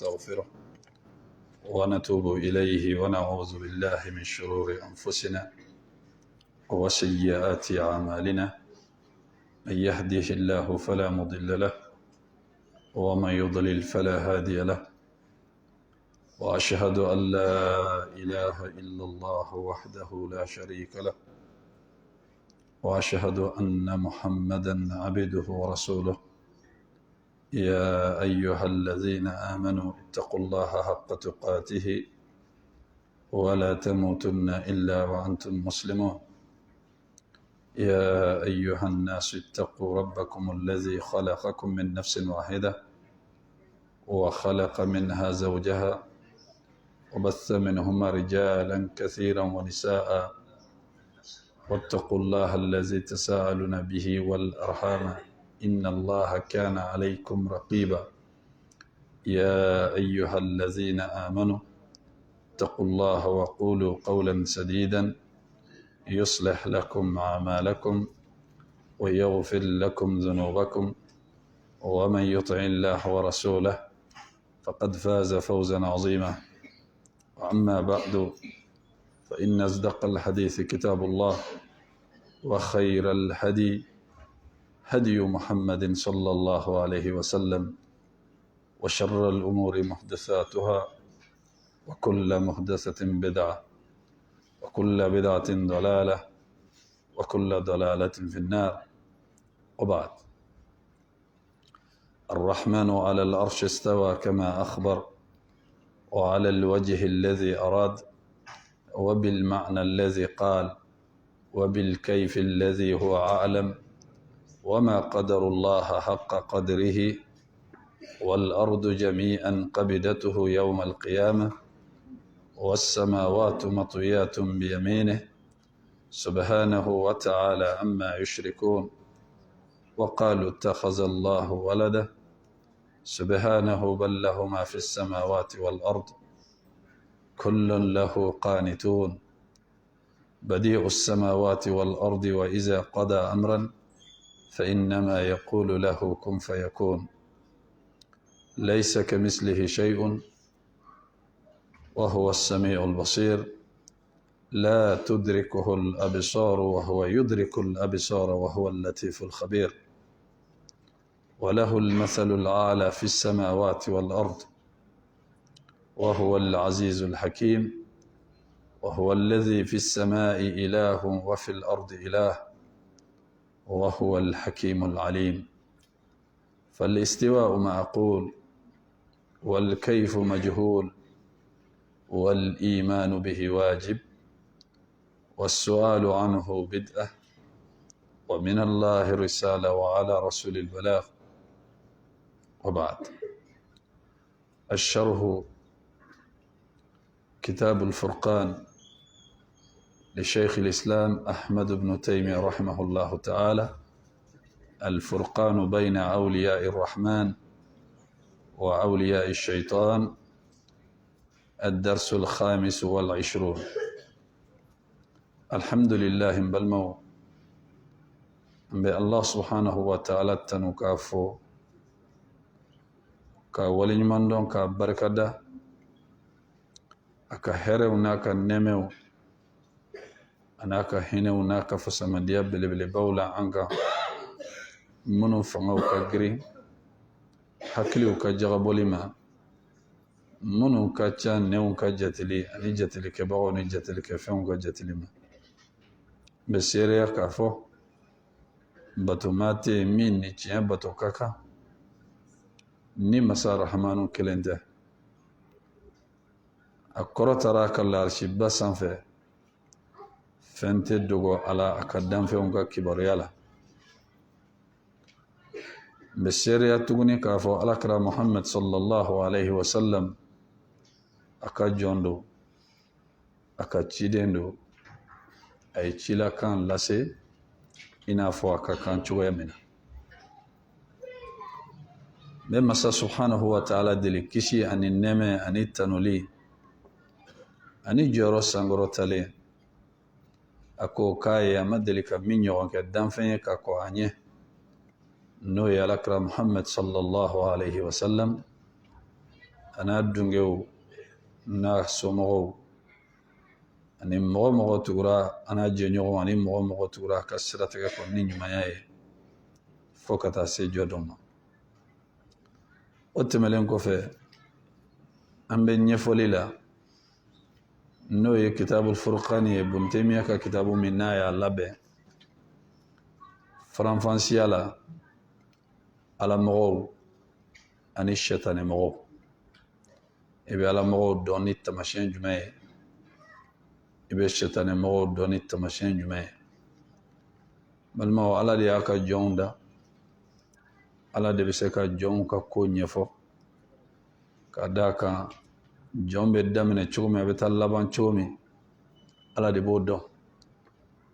ونستغفره ونتوب إليه ونعوذ بالله من شرور أنفسنا وسيئات أعمالنا. من يهده الله فلا مضل له ومن يضلل فلا هادي له، وأشهد أن لا إله إلا الله وحده لا شريك له، وأشهد أن محمدا عبده ورسوله. يا أيها الذين آمنوا اتقوا الله حق تقاته ولا تموتن إلا وأنتم مسلمون. يا أيها الناس اتقوا ربكم الذي خلقكم من نفس واحدة وخلق منها زوجها وبث منهما رجالا كثيرا ونساء، واتقوا الله الذي تساءلون به والأرحام إن الله كان عليكم رقيبا. يا أيها الذين آمنوا اتقوا الله وقولوا قولا سديدا يصلح لكم أعمالكم ويغفر لكم ذنوبكم، ومن يطع الله ورسوله فقد فاز فوزا عظيما. أما بعد، فإن أصدق الحديث كتاب الله، وخير الهدي هدي محمد صلى الله عليه وسلم، وشر الأمور محدثاتها، وكل محدثة بدعة، وكل بدعة ضلالة، وكل ضلالة في النار. وبعد، الرحمن على العرش استوى كما أخبر، وعلى الوجه الذي أراد، وبالمعنى الذي قال، وبالكيف الذي هو أعلم، وما قدر الله حق قدره، والأرض جميعا قبضته يوم القيامة، والسماوات مطويات بيمينه سبحانه وتعالى عما يشركون. وقالوا اتخذ الله ولده سبحانه، بل له ما في السماوات والأرض كل له قانتون. بديع السماوات والأرض، وإذا قضى أمرا فإنما يقول له كن فيكون. ليس كمثله شيء وهو السميع البصير. لا تدركه الأبصار وهو يدرك الأبصار وهو اللطيف الخبير. وله المثل الأعلى في السماوات والأرض، وهو العزيز الحكيم. وهو الذي في السماء إله وفي الأرض إله، وهو الحكيم العليم. فالاستواء معقول، والكيف مجهول، والإيمان به واجب، والسؤال عنه بدعة، ومن الله رسالة، وعلى رسول البلاغ. وبعد، الشرح كتاب الفرقان لشيخ الإسلام أحمد بن تيمية رحمه الله تعالى. الفرقان بين أولياء الرحمن وأولياء الشيطان، الدرس 25. الحمد لله بالمو بالله سبحانه وتعالى تنكافو كولي مندون كبركة aka herew naka nemew anaka hinew naka fasamadiya belebele bawla anga munu fangaw ka giri hakliw ka jagabolima munu ka ca new ka jatili ani jatili ke bawo ni jatili ke fenw ka jatilima be sereya ka fo batumate min ni tiɲɛ bato ka kan ni masa rahamanu kelen tɛ. a kɔrɔtara ka laarisiba sanfɛ fɛn tɛ dogo ala a ka danfɛnw ka kibaruya la. n bɛ seereya tuguni k'a fɔ alakira muhammad sallallahu alaihi wasallam a ka jɔn do, a ka ciden do, a ye cilakan lase i n'a fɔ a ka kan cogoya min na. n bɛ masa subhanahu wa ta'ala deli kisi ani nɛmɛ ani tanuli ani jɔyɔrɔ sankɔrɔtalen. a ko k'a ye a ma deli ka min ɲɔgɔn kɛ danfɛn ye ka kɔn a ɲɛ, n'o ye alakira muhammad sallallahu alaihi wasallam. ana dungew na somɔgɔw ani mɔgɔ tugura ana jɛɲɔgɔn ani mɔgɔ tugura ka siratigɛ kɔ ni ɲumanya ye fo ka taa se jɔ dɔ ma. O tɛmɛlen kɔfɛ an bɛ ɲɛfɔli la n'o ye kitabul furqan ye Ibn Taymiyyah ka kitabu min n'a y'a labɛn faranfasiya la alamɔgɔw ani sɛtanɛmɔgɔw. I bɛ alamɔgɔw dɔn ni tamasiyɛn jumɛn ye, i bɛ sɛtanɛmɔgɔw dɔn ni tamasiyɛn jumɛn ye. Balimaw, Ala de y'a ka jɔnw da, Ala de bɛ se ka jɔnw ka ko ɲɛfɔ ka d'a kan jɔn bɛ daminɛ cogo min a bɛ taa laban cogo min Ala de b'o dɔn.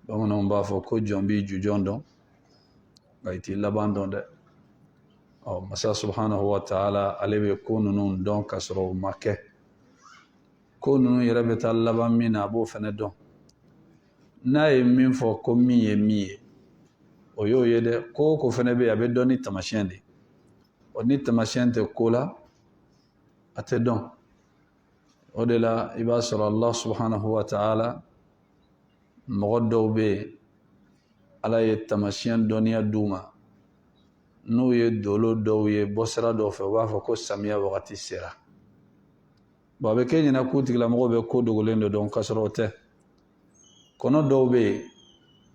Bamananw b'a fɔ ko jɔn b'i jujɔn dɔn nka i t'i laban dɔn dɛ. Masa subhanahu wa ta'ala ale bɛ ko ninnu dɔn ka sɔrɔ o ma kɛ. Ko ninnu yɛrɛ bɛ taa laban min na a b'o fana dɔn. N'a ye min fɔ ko min ye min ye o y'o ye dɛ. Ko o ko fana bɛ yen a bɛ dɔn ni tamasiyɛn de. Ni tamasiyɛn tɛ ko la a tɛ dɔn. O de la i b'a sɔrɔ Allah subhanahu wa ta'ala mɔgɔ dɔw bɛ yen Ala ye tamasiyɛn dɔnniya d'u ma n'u ye dolo dɔw ye bɔsira dɔw fɛ u b'a fɔ ko samiya wagati sera. A bɛ kɛ ɲɛna k'u tigilamɔgɔw bɛ ko dogolen dɔ dɔn ka sɔrɔ o tɛ. Kɔnɔ dɔw bɛ yen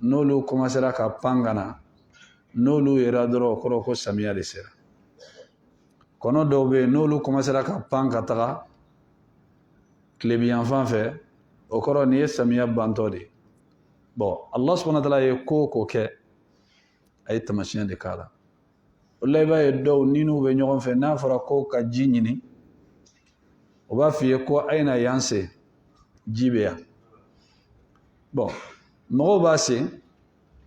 n'olu commencera ka pan ka na n'olu yera dɔrɔn o kɔrɔ ko samiya de sera. Kɔnɔ dɔw bɛ yen n'olu commencera ka pan ka taga tilebiyan fan fɛ o kɔrɔ nin ye samiya bantɔ de. Allah subhanahu wa ta'ala ye ko ko kɛ a ye tamasiyɛn de k'a la. O la i b'a ye dɔw ni n'u bɛ ɲɔgɔn fɛ n'a fɔra ko ka ji ɲini o b'a f'i ye ko a ye na yan se ji bɛ yan. Mɔgɔw b'a se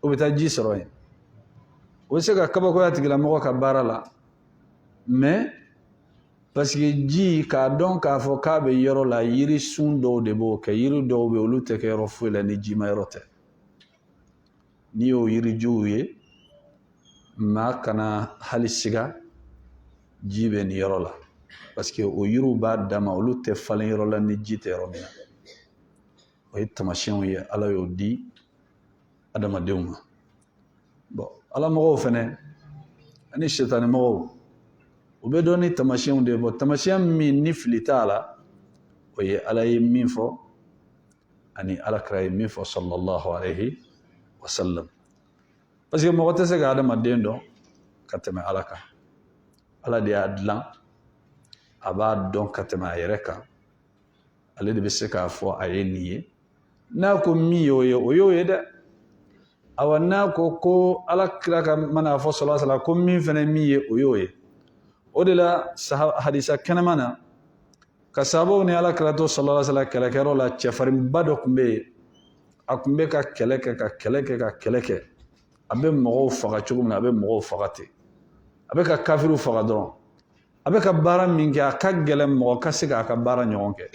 o bɛ taa ji sɔrɔ yen. O bɛ se ka kabakoya tigilamɔgɔ ka baara la mais parce que ji k'a dɔn k'a fɔ k'a bɛ yɔrɔ la yiri sun dɔw de b'o kɛ. Yiri dɔw bɛ olu tɛ kɛ yɔrɔ foyi la ni ji ma yɔrɔ tɛ. N'i y'o yirijuw ye maa kana hali siga ji bɛ nin yɔrɔ la parce que o yiriw b'a dama olu tɛ falen yɔrɔ la ni ji tɛ yɔrɔ min na. O ye tamasiyɛnw ye Ala y'o di adamadenw ma. Alamɔgɔw fɛnɛ ani sɛtanɛmɔgɔw u bɛ dɔn ni tamasiyɛnw de ye. Tamasiyɛn min ni fili t'a la o ye Ala ye min fɔ ani Alakira ye min fɔ sallallahu alayhi wa sallam. Parce que mɔgɔ tɛ se ka adamaden dɔn ka tɛmɛ Ala kan. Ala de y'a dilan a b'a dɔn ka tɛmɛ a yɛrɛ kan. Ale de bɛ se k'a fɔ a ye nin ye. N'a ko min y'o ye o y'o ye dɛ. Awa n'a ko Alakira ka mana fɔ sallallahu alayhi wa sallam ko min fɛnɛ min ye o y'o ye. O de la hadisa kɛnɛma na ka sahabaw ni Alakira to sallallahu alayhi wa sallam kɛlɛkɛyɔrɔ la cɛfarinba dɔ tun bɛ yen. A tun bɛ ka kɛlɛ kɛ a bɛ mɔgɔw faga cogo min na a bɛ mɔgɔw faga ten. A bɛ ka kafiriw faga dɔrɔn. A bɛ ka baara min kɛ a ka gɛlɛn mɔgɔ ka se k'a ka baara ɲɔgɔn kɛ.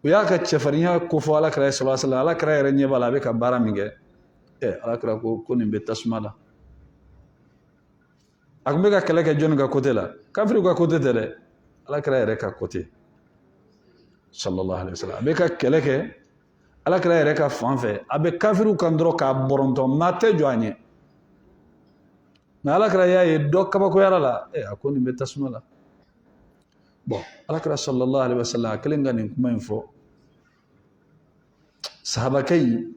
U y'a ka cɛfarinya ko fɔ Alakira sallallahu alayhi wa sallam. Alakira yɛrɛ ɲɛ b'a la a bɛ ka baara min kɛ. Alakira ko nin bɛ tasuma la. A tun bɛ ka kɛlɛ kɛ jɔnni ka côté la? Kafiriw ka côté tɛ dɛ. Alakira yɛrɛ ka côté sallallahu alayhi wa sallam. A bɛ ka kɛlɛ kɛ Alakira yɛrɛ ka fan fɛ. A bɛ kafiriw kan dɔrɔn k'a bɔrɔntɔ maa tɛ jɔ a ɲɛ. Mais Alakira y'a ye dɔ kabakoyara la a ko nin bɛ tasuma la. Alakira sallallahu alayhi wa sallam a kɛlen ka nin kuma in fɔ sahabakɛ in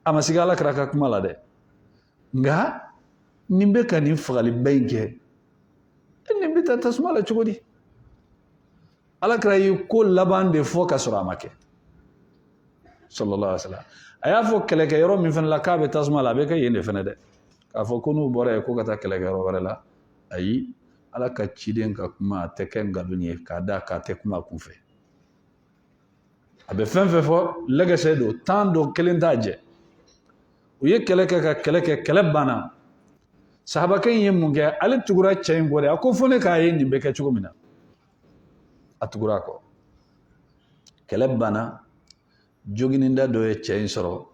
a ma sigi Alakira ka kuma la dɛ. Nka nin bɛ ka nin fagaliba in kɛ nin bɛ taa tasuma la cogo di? Alakira ye ko laban de fɔ ka sɔrɔ a ma kɛ sallallahu alayhi wa sallam. A y'a fɔ kɛlɛkɛyɔrɔ min fana la k'a bɛ tasuma la a bɛ kɛ yen de fana dɛ. K'a fɔ ko n'u bɔra yen ko ka taa kɛlɛkɛyɔrɔ wɛrɛ la ayi Ala ka ciden ka kuma a tɛ kɛ nkalon ye k'a da k'a tɛ kuma kunfɛ. A bɛ fɛn fɛn fɔ lɛgɛsɛ don tan don kelen t'a jɛ. U ye kɛlɛ kɛ ka kɛlɛ kɛ kɛlɛ banna. Sahabakɛ in ye mun kɛ? Ale tugura cɛ in kɔ dɛ. A ko fo ne k'a ye nin bɛ kɛ cogo min na. A tugura a kɔ. Kɛlɛ banna. Jogininda dɔ ye cɛ in sɔrɔ.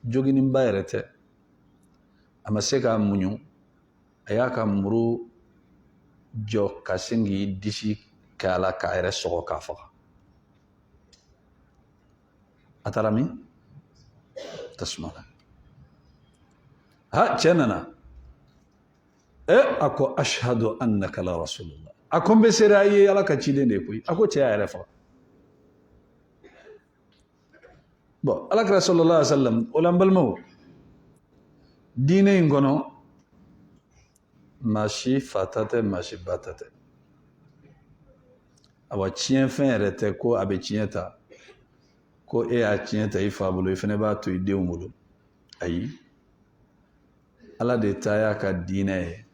Jogininba yɛrɛ tɛ. A ma se k'a muɲu. A y'a ka muru jɔ ka sin k'i disi kala ka yɛrɛ sɔgɔ k'a faga a taara min tasuma la ha cɛ nana a ko ashhadu annaka la rasulullah a ko n bɛ seere a ye ala ka ciden de ye koyi a ko cɛ y'a yɛrɛ faga bon alakira sallallahu alaihi wa sallam o la n balimaw diinɛ in kɔnɔ maa si fa ta tɛ maa si ba ta tɛ awa tiɲɛ fɛn yɛrɛ tɛ ko a bɛ tiɲɛ ta ko e y'a tiɲɛ ta i fa bolo i fana b'a to i denw bolo ayi ala de ta y'a ka diinɛ ye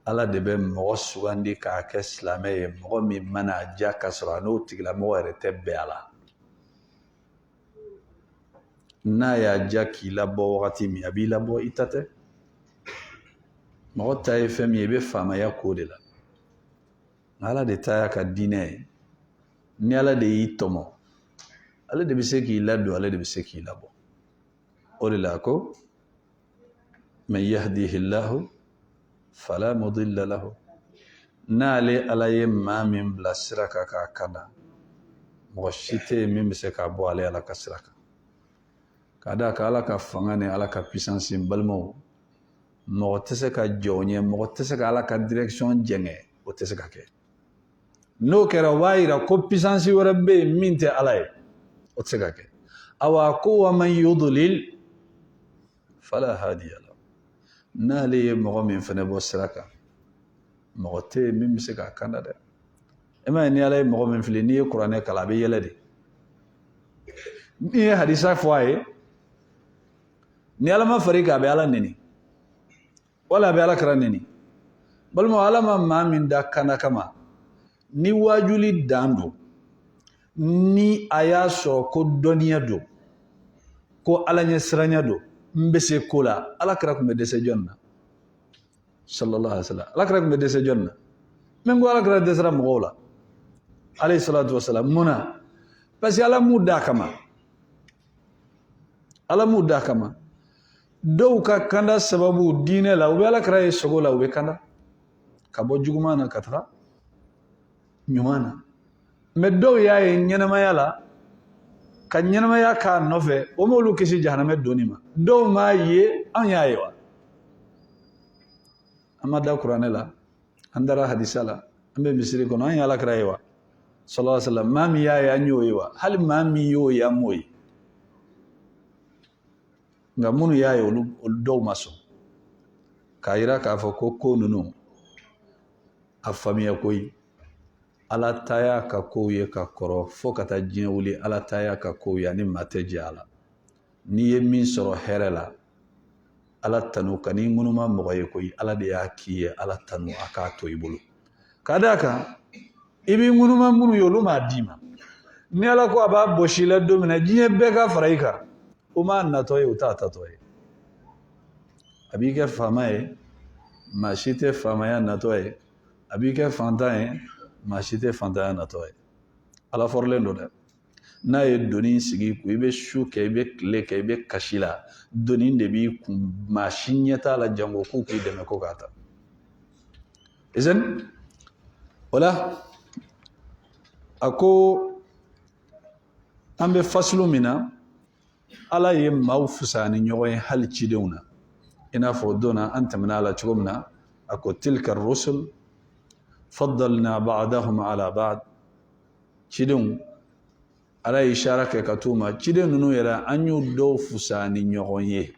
ala de bɛ mɔgɔ sugandi k'a kɛ silamɛ ye mɔgɔ min mana a ja ka sɔrɔ a n'o tigilamɔgɔ yɛrɛ tɛ bɛn a la n'a y'a ja k'i labɔ wagati min a b'i labɔ i ta tɛ mɔgɔ ta ye fɛn min ye i bɛ faamaya k'o de la ala de ta y'a ka diinɛ ye ni ala de y'i tɔmɔ ale de bɛ se k'i ladon ale de bɛ se k'i labɔ o de la ko man yahdihillahu fala mudilla lahu n'ale ala ye maa min bila sira kan k'a kanda mɔgɔ si tɛ yen min bɛ se k'a bɔ ale ala ka sira kan ka d'a kan ala ka fanga ni ala ka puissance n balimaw mɔgɔ tɛ se ka jɔ o ɲɛ mɔgɔ tɛ se ka ala ka direction jɛngɛ o tɛ se ka kɛ n'o kɛra o b'a yira ko puissance wɛrɛ bɛ yen min tɛ ala ye o tɛ se ka kɛ awa ko wa man yudlil fala hadiya lahu n'ale ye mɔgɔ min fana bɔ sira kan mɔgɔ tɛ yen min bɛ se k'a kanda dɛ e ma ye ni ala ye mɔgɔ min fili n'i ye kuranɛ kalan a bɛ yɛlɛ de n'i ye hadisa fɔ a ye ni ala ma far'i kan a bɛ ala neni wala a bɛ ala kɛra neni balima ala ma maa min da kanda kama ni wajuli dan don ni a y'a sɔrɔ ko dɔnniya don ko ala ɲɛ siranya don n bɛ se ko la ala kɛra tun bɛ dɛsɛ jɔn na sallallahu alaihi wa sallam ala kɛra tun bɛ dɛsɛ jɔn na min ko ala kɛra dɛsɛra mɔgɔw la alayhi salatu wa salam munna parce que ala m'u da kama ala m'u da kama dɔw ka kanda sababu diinɛ la u bɛ ala kɛra ye sogo la u bɛ kanda ka bɔ juguman na ka taga ɲuman na mɛ dɔw y'a ye ɲɛnamaya la ka ɲɛnamaya k'a nɔfɛ o m'olu kisi jahanamɛ donni ma dɔw m'a ye an y'a ye wa an ma da kuranɛ la an dara hadisa la an bɛ misiri kɔnɔ an ye ala kɛra ye wa sallallahu alaihi wa sallam maa min y'a ye an y'o ye wa hali maa min y'o ye an m'o ye nka minnu y'a ye olu dɔw ma sɔn k'a yira k'a fɔ ko ninnu a faamuya koyi ala ta y'a ka kow ye ka kɔrɔ fo ka taa diɲɛ wuli ala ta y'a ka kow ye ani maa tɛ jɛ a la n'i ye min sɔrɔ hɛrɛ la ala tanu ka n'i ŋunuma mɔgɔ ye koyi ala de y'a k'i ye ala tanu a k'a to i bolo ka d'a kan i b'i ŋunuma minnu ye olu m'a d'i ma ni ala ko a b'a bosi la don min na diɲɛ bɛɛ ka fara i kan o m'a natɔ ye o t'a tatɔ ye a b'i kɛ faama ye maa si tɛ faamaya natɔ ye a b'i kɛ fantan ye maa si tɛ fantanya natɔ ye ala fɔrɔlen don dɛ n'a ye doni sigi kun i bɛ su kɛ i bɛ tile kɛ i bɛ kasi la doni de b'i kun maa si ɲɛ t'a la jango k'u k'i dɛmɛ ko k'a ta izin o la a ko an bɛ fasilu min na ala ye maaw fisaya ni ɲɔgɔn ye hali cidenw na i n'a fɔ don na an tɛmɛna a la cogo min na a ko tilka rusul faddalna ba'dahum ala ba'd cidenw ala ye ishara kɛ ka t'u ma ciden ninnu yɛrɛ an y'u dɔw fisaya ni ɲɔgɔn ye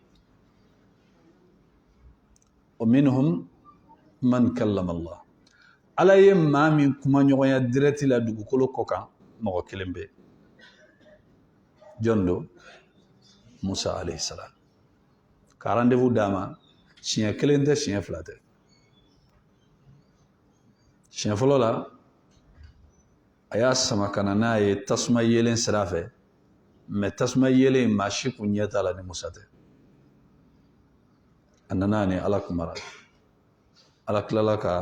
wa minhum man kallama Allah ala ye maa min kuma ɲɔgɔnya direct la dugukolo kɔ kan mɔgɔ kelen bɛ jɔn don Musa alayhi salam ka rendez-vous d'a ma siɲɛ kelen tɛ siɲɛ fila tɛ siɲɛ fɔlɔ la a y'a sama ka na n'a ye tasuma yelen sira fɛ mɛ tasuma yelen maa si kun ɲɛ t'a la ni Musa tɛ a nana ni ala kumara ala tilala ka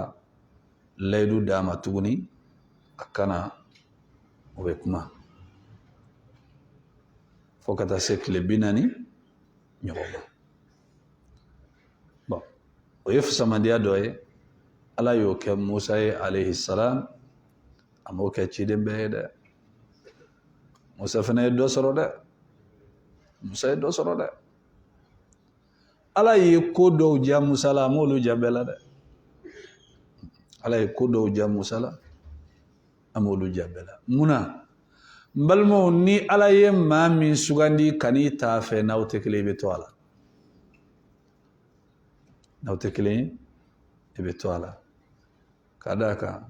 layidu d'a ma tuguni a kana o bɛ kuma fo ka taa se tile 40 ɲɔgɔn ma bon o ye fisamadiya dɔ ye ala y'o kɛ Musa ye alayhi salam amo ke ciden be de Musa fana do soro de Musa do soro de ala ye ko do ja Musa la molu jabela de ala ye ko do ja Musa la amolu jabela muna mbalmo ni ala ye ma min sugandi kani ta fe nawte kele be to ala nawte kele be to ala kadaka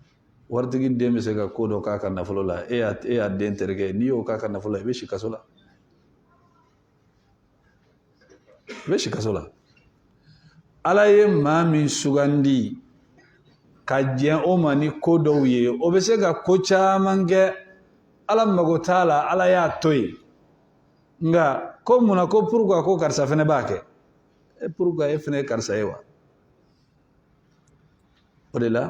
wartigi demi se ka ko do ka ka nafulo la e a den terge ni o ka ka nafulo be shi kasola ala ye ma min sugandi ka jɛn o ma ni ko dɔw ye o bɛ se ka ko caman kɛ ala mago t'a la ala y'a to yen nka ko munna ko pourquoi ko karisa fana b'a kɛ pourquoi e fana ye karisa ye wa o de la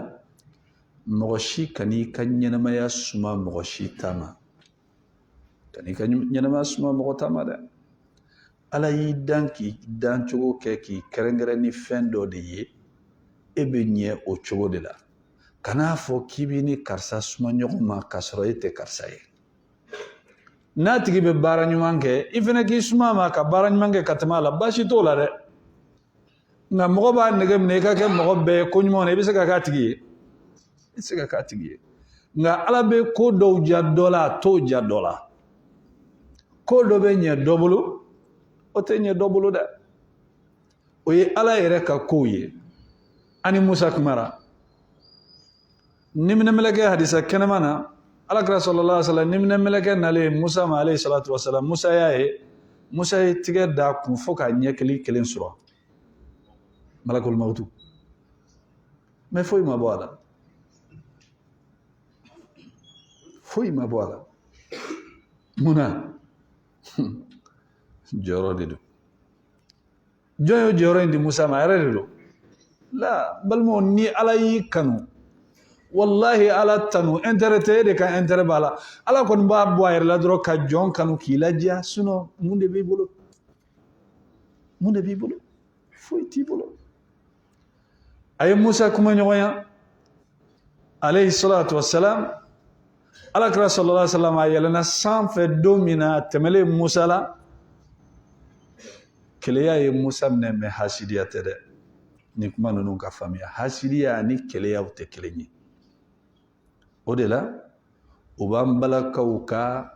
mɔgɔ si kan'i ka ɲɛnamaya suma mɔgɔ si ta ma kan'i ka ɲɛnamaya suma mɔgɔ ta ma dɛ ala y'i dan k'i dan cogo kɛ k'i kɛrɛnkɛrɛn ni fɛn dɔ de ye e bɛ ɲɛ o cogo de la kan'a fɔ k'i b'i ni karisa suma ɲɔgɔn ma k'a sɔrɔ e tɛ karisa ye n'a tigi bɛ baara ɲuman kɛ i fana k'i suma ma ka baara ɲuman kɛ ka tɛmɛ a la baasi t'o la dɛ nka mɔgɔ b'a nege minɛ i ka kɛ mɔgɔ bɛɛ ye ko ɲuman na i bɛ se ka k'a tigi ye i tɛ se ka k'a tigi ye nka ala bɛ ko dɔw ja dɔ la a t'o ja dɔ la ko dɔ bɛ ɲɛ dɔ bolo o tɛ ɲɛ dɔ bolo dɛ o ye ala yɛrɛ ka kow ye ani Musa kumara nimina meleke hadisa kɛnɛma na alakira sallallahu alaihi wasallam nimina meleke nale Musa ma alayhi salatu wasallam Musa ye tigɛ da kun fo ka ɲɛkili kelen sɔrɔ malakul mautu mais foyi ma bɔ a la munna jɔyɔrɔ de don jɔn ye jɔyɔrɔ in di Musa ma yɛrɛ de don la balmo ni ala y'i kanu wallahi ala tanu intérêt tɛ e de ka intérêt b'a la ala kɔni b'a bɔ a yɛrɛ la dɔrɔn ka jɔn kanu k'i ladiya sinon mun de b'i bolo foyi t'i bolo a ye Musa kumaɲɔgɔnya alayhi salatu wassalam alakira sallallahu alaihi wasallam a yɛlɛnna sanfɛ don min na tɛmɛlen Musa la keleya ye Musa minɛ mais hasidiya tɛ dɛ ni kuma ninnu ka faamuya hasidiya ni keleyaw tɛ kelen ye o de la u b'an balakaw ka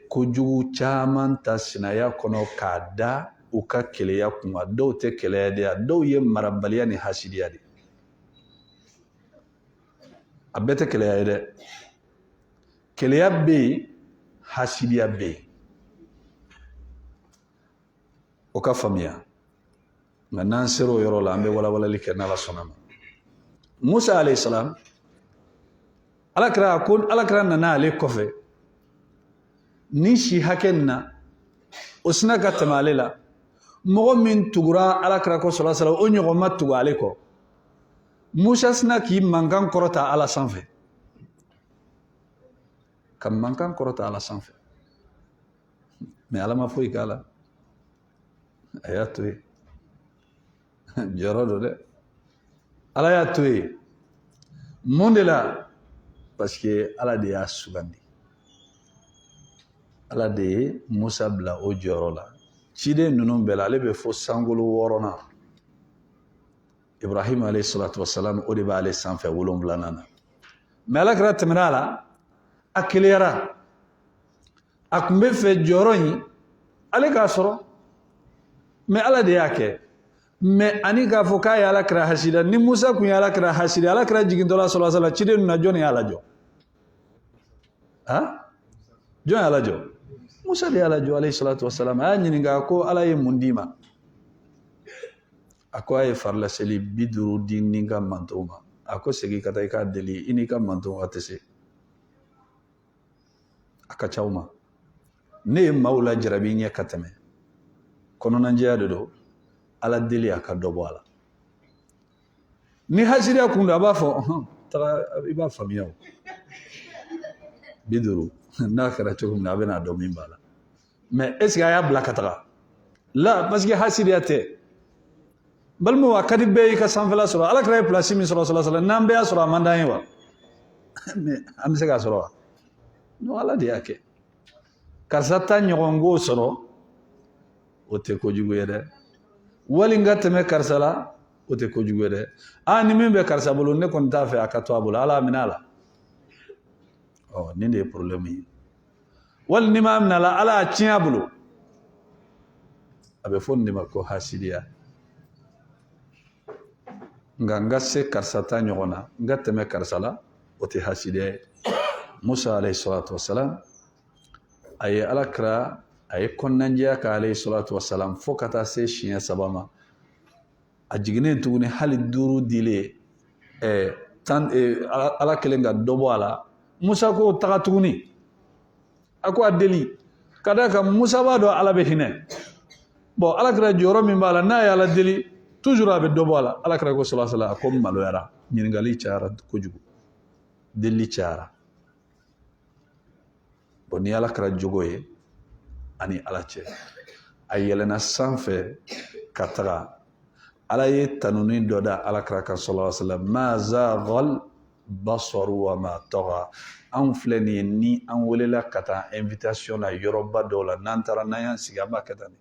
kojugu caman ta sinaya kɔnɔ k'a da u ka keleya kunna dɔw tɛ keleya de ya dɔw ye marabaliya ni hasidiya de a bɛɛ tɛ keleya ye dɛ keleya bɛ yen hasidiya bɛ yen o ka faamuya nka n'an sera o yɔrɔ la an bɛ walawalali kɛ n'Ala sɔnna ma Musa alayhi salam alakira nana ale kɔfɛ ni si hakɛ nin na o sina ka tɛmɛ ale la mɔgɔ min tugura alakira kɔ sallallahu alaihi wasallam o ɲɔgɔn ma tugu ale kɔ Musa sina k'i mankan kɔrɔta ala sanfɛ ka mankan kɔrɔta ala sanfɛ mais ala ma foyi k'a la a y'a to yen jɔyɔrɔ do dɛ ala y'a to yen mun de la parce que ala de y'a sugandi ala de ye Musa bila o jɔyɔrɔ la ciden ninnu bɛɛ la ale bɛ fo sankolo 6nan Ibrahim alayhi salatu wassalam o de b'ale sanfɛ 7nan na mais alakira tɛmɛna a la a keleyara a tun bɛ fɛ jɔyɔrɔ in ale k'a sɔrɔ mais ala de y'a kɛ mais ani k'a fɔ k'a ye alakira hasida ni Musa kun ye alakira hasida alakira jigintɔla sallallahu alaihi wasallam ciden ninnu na jɔn y'a lajɔ jɔn y'a lajɔ Musa de y'a lajɔ alayhi salatu wassalam a y'a ɲininka ko ala ye mun d'i ma a ko a ye farila seli 50 di ni ka mantonw ma a ko segin ka taa i k'a deli i n'i ka mantonw a tɛ se a ka ca u ma ne ye maaw la jarabi ɲɛ ka tɛmɛ kɔnɔnajɛya de don ala deli a ka dɔ bɔ a la ni hasidiya kun don a b'a fɔ taga i b'a faamuya o 50 n'a kɛra cogo min na a bɛna dɔn min b'a la mais est ce que a y'a bila ka taga la parce que hasidiya tɛ balimaw a ka di bɛɛ y'i ka sanfɛla sɔrɔ alakira ye place min sɔrɔ sallallahu alaihi wasallam n'an bɛɛ y'a sɔrɔ a man d'an ye wa mais am se ka sɔrɔ no ala de y'a kɛ karisa ta ɲɔgɔn ko sɔrɔ o tɛ kojugu ye dɛ wali n ka tɛmɛ karisa la o tɛ kojugu ye dɛ ni min bɛ karisa bolo ne kɔni t'a fɛ a ka to a bolo ala minɛ a la nin de ye problème ye wali ni m'a minɛ a la ala y'a tiɲɛ a bolo a bɛ fɔ nin de ma ko hasidiya nka n ka se karisa ta ɲɔgɔn na n ka tɛmɛ karisa la o tɛ hasidiya ye Musa alayhi salatu wasalam a ye alakira a ye kɔnɔnajɛya ka alayhi salatu wasalam fo ka taa se siɲɛ 3 ma a jiginnen tuguni hali 5 dilen ala kelen ka dɔ bɔ a la Musa ko taga tuguni a ko a deli ka da kan Musa b'a dɔn ala bɛ hinɛ bon alakira jɔyɔrɔ min b'a la n'a ye ala deli toujours a bɛ dɔ bɔ a la alakira ko sallallahu alaihi wasallam a ko maloyara ɲininkali cayara kojugu deli cayara bon ni alakira jogo ye ani ala cɛ a yɛlɛnna sanfɛ ka taga ala ye tanuni dɔ da alakira kan sallallahu alaihi wasallam ma zaghal basaru wa ma tagha an filɛ nin ye ni an welela ka taa invitation na yɔrɔba dɔw la n'an taara n'an y'an sigi an b'a kɛ tan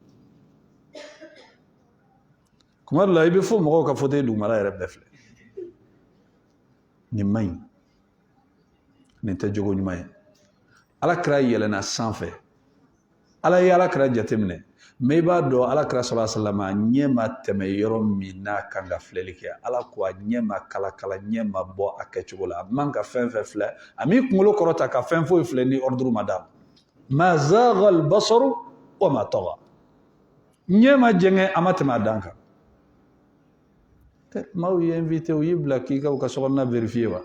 kuma dɔ la i bɛ fɔ mɔgɔw ka fauteuil dugumala yɛrɛ bɛɛ filɛ nin man ɲi nin tɛ jogo ɲuman ye alakira yɛlɛnna sanfɛ ala ye alakira jateminɛ mais i b'a dɔn alakira sallallahu alaihi wasallam a ɲɛ ma tɛmɛ yɔrɔ min n'a kan ka filɛli kɛ ala ko a ɲɛ ma kala-kala ɲɛ ma bɔ a kɛcogo la a man ka fɛn fɛn filɛ a m'i kunkolo kɔrɔta ka fɛn foyi filɛ ni ordre ma d'a ma zagha al-basaru wa ma tagha ɲɛ ma jɛngɛ a ma tɛmɛ a dan kan maaw ye invité u y'i bila k'i ka u ka sokɔnɔna vérifier wa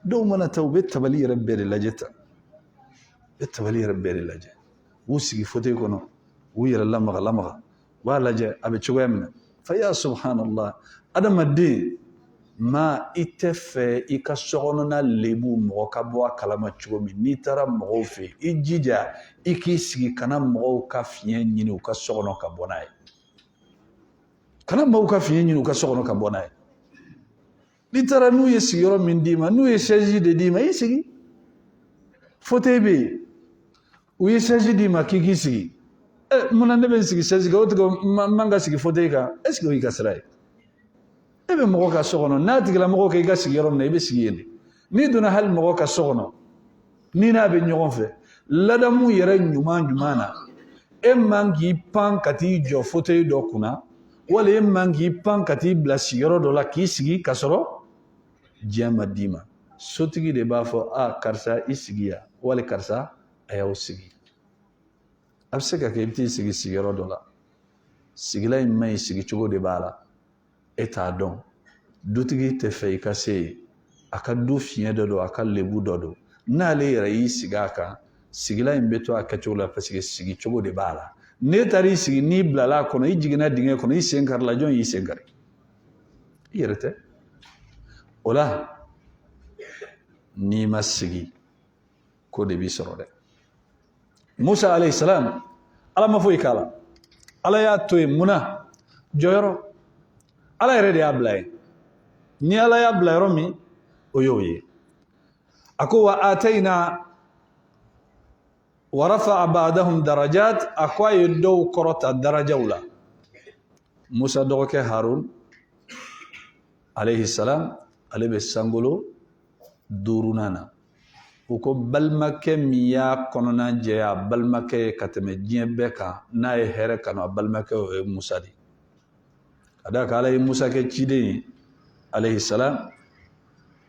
dɔw mana taa u bɛ tabali yɛrɛ bɛɛ de lajɛ tan u bɛ tabali yɛrɛ bɛɛ de lajɛ u sigi fauteuil kɔnɔ u yɛrɛ lamaga u b'a lajɛ a bɛ cogoya min na fa ya subhanallah adamaden ma i tɛ fɛ i ka sokɔnɔna lebu mɔgɔ ka bɔ a kalama cogo min n'i taara mɔgɔw fɛ i jija i k'i sigi kana mɔgɔw ka fiɲɛ ɲini u ka sokɔnɔ ka bɔ n'a ye kana mɔgɔw ka fiɲɛ ɲini u ka sokɔnɔ ka bɔ n'a ye n'i taara n'u ye sigiyɔrɔ min d'i ma n'u ye chaise de d'i ma i sigi fauteuil bɛ yen u ye chaise d'i ma k'i sigi munna ne bɛ n sigi chaise kan o tigi man ka sigi fauteuil kan est ce que o y'i ka sira ye e bɛ mɔgɔ ka so kɔnɔ n'a tigilamɔgɔ k'i ka sigi yɔrɔ min na i bɛ sigi yen de n'i donna hali mɔgɔ ka so kɔnɔ n'i n'a bɛ ɲɔgɔn fɛ ladamu yɛrɛ ɲuman na e man k'i pan ka t'i jɔ fauteuil dɔ kunna wali e man k'i pan ka t'i bila sigiyɔrɔ dɔ la k'i sigi ka sɔrɔ diɲɛ ma d'i ma sotigi de b'a fɔ karisa i sigi yan wali karisa a y'aw sigi a bɛ se ka kɛ i bɛ t'i sigi sigiyɔrɔ dɔ la sigila in man ɲi sigicogo de b'a la e t'a dɔn dutigi tɛ fɛ i ka se yen a ka du fiɲɛ dɔ don a ka lebu dɔ don n'ale yɛrɛ y'i sigi a kan sigila in bɛ to a kɛcogo la parce que sigicogo de b'a la n'e taara i sigi n'i bilala a kɔnɔ i jiginna dingɛ kɔnɔ i sen karila jɔn y'i sen kari i yɛrɛ tɛ o la n'i ma sigi ko de b'i sɔrɔ dɛ Musa alayhi salam ala ma foyi k'a la ala y'a to yen munna jɔyɔrɔ ala yɛrɛ de y'a bila yen ni ala y'a bila yɔrɔ min o y'o ye a ko wa atayna wa rafa'a ba'dahum darajat a ko a ye dɔw kɔrɔta darajaw la Musa dɔgɔkɛ Harun alayhi salam ale bɛ sankolo 5nan na u ko balimakɛ min y'a kɔnɔna jɛya balimakɛ ye ka tɛmɛ diɲɛ bɛɛ kan n'a ye hɛrɛ kanu a balimakɛ o ye Musa de ka da kan ala ye Musa kɛ ciden ye alayhi salam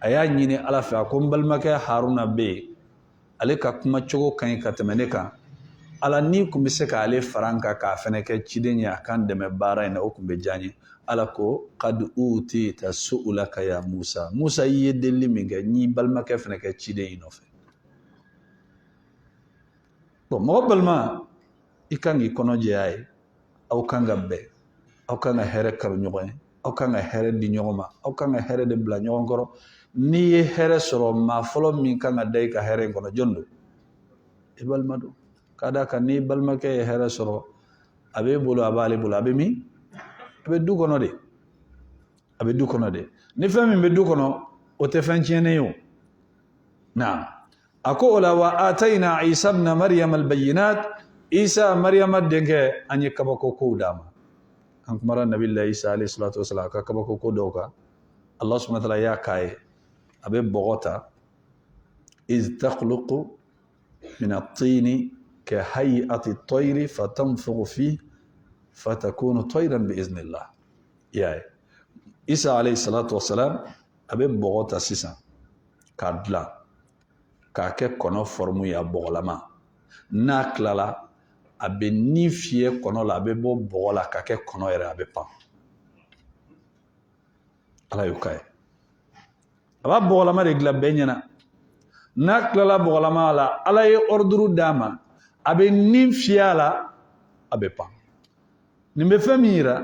a y'a ɲini ala fɛ a ko n balimakɛ Haruna bɛ yen ale ka kuma cogo ka ɲi ka tɛmɛ ne kan ala ni kun bɛ se k'ale fara n kan k'a fɛnɛ kɛ ciden ye a kan dɛmɛ baara in na o kun bɛ diya n ye ala ko qad utita su'ulaka ya Musa Musa i ye delili min kɛ n'i balimakɛ fɛnɛ kɛ ciden in nɔfɛ bon mɔgɔ balima i kan k'i kɔnɔ jɛya ye aw kan ka bɛn aw kan ka hɛrɛ kanu ɲɔgɔn ye aw kan ka hɛrɛ di ɲɔgɔn ma aw kan ka hɛrɛ de bila ɲɔgɔn kɔrɔ n'i ye hɛrɛ sɔrɔ maa fɔlɔ min kan ka da i ka hɛrɛ in kɔnɔ jɔn don i balima don ka da kan n'i balimakɛ ye hɛrɛ sɔrɔ a b'e bolo a b'ale bolo a bɛ min a bɛ du kɔnɔ de a bɛ du kɔnɔ de ni fɛn min bɛ du kɔnɔ وتفنجينيو نعم أقول وآتينا عيسى ابن مريم البينات عيسى مريم دنك أن يكبكو كوداما أنك مرة النبي الله عيسى عليه الصلاة والسلام كبكو كودوكا الله سبحانه وتعالى يا كاي أبي بغوتا إذ تخلق من الطين كهيئة الطير فتنفخ فيه فتكون طيرا بإذن الله يا عيسى عليه الصلاة والسلام أبي بغوتا سيسا كادلا كاكي كونو فرمو يا بغلما ناكلالا أبي نيفيه كونو لا أبي بغلا كاكي كونو يرى أبي بام على يوكاي أبا بغلما رجلا بيننا ناكلالا بغلما لا على يوردرو داما أبي نيفيه لا أبي بام نبفهميرا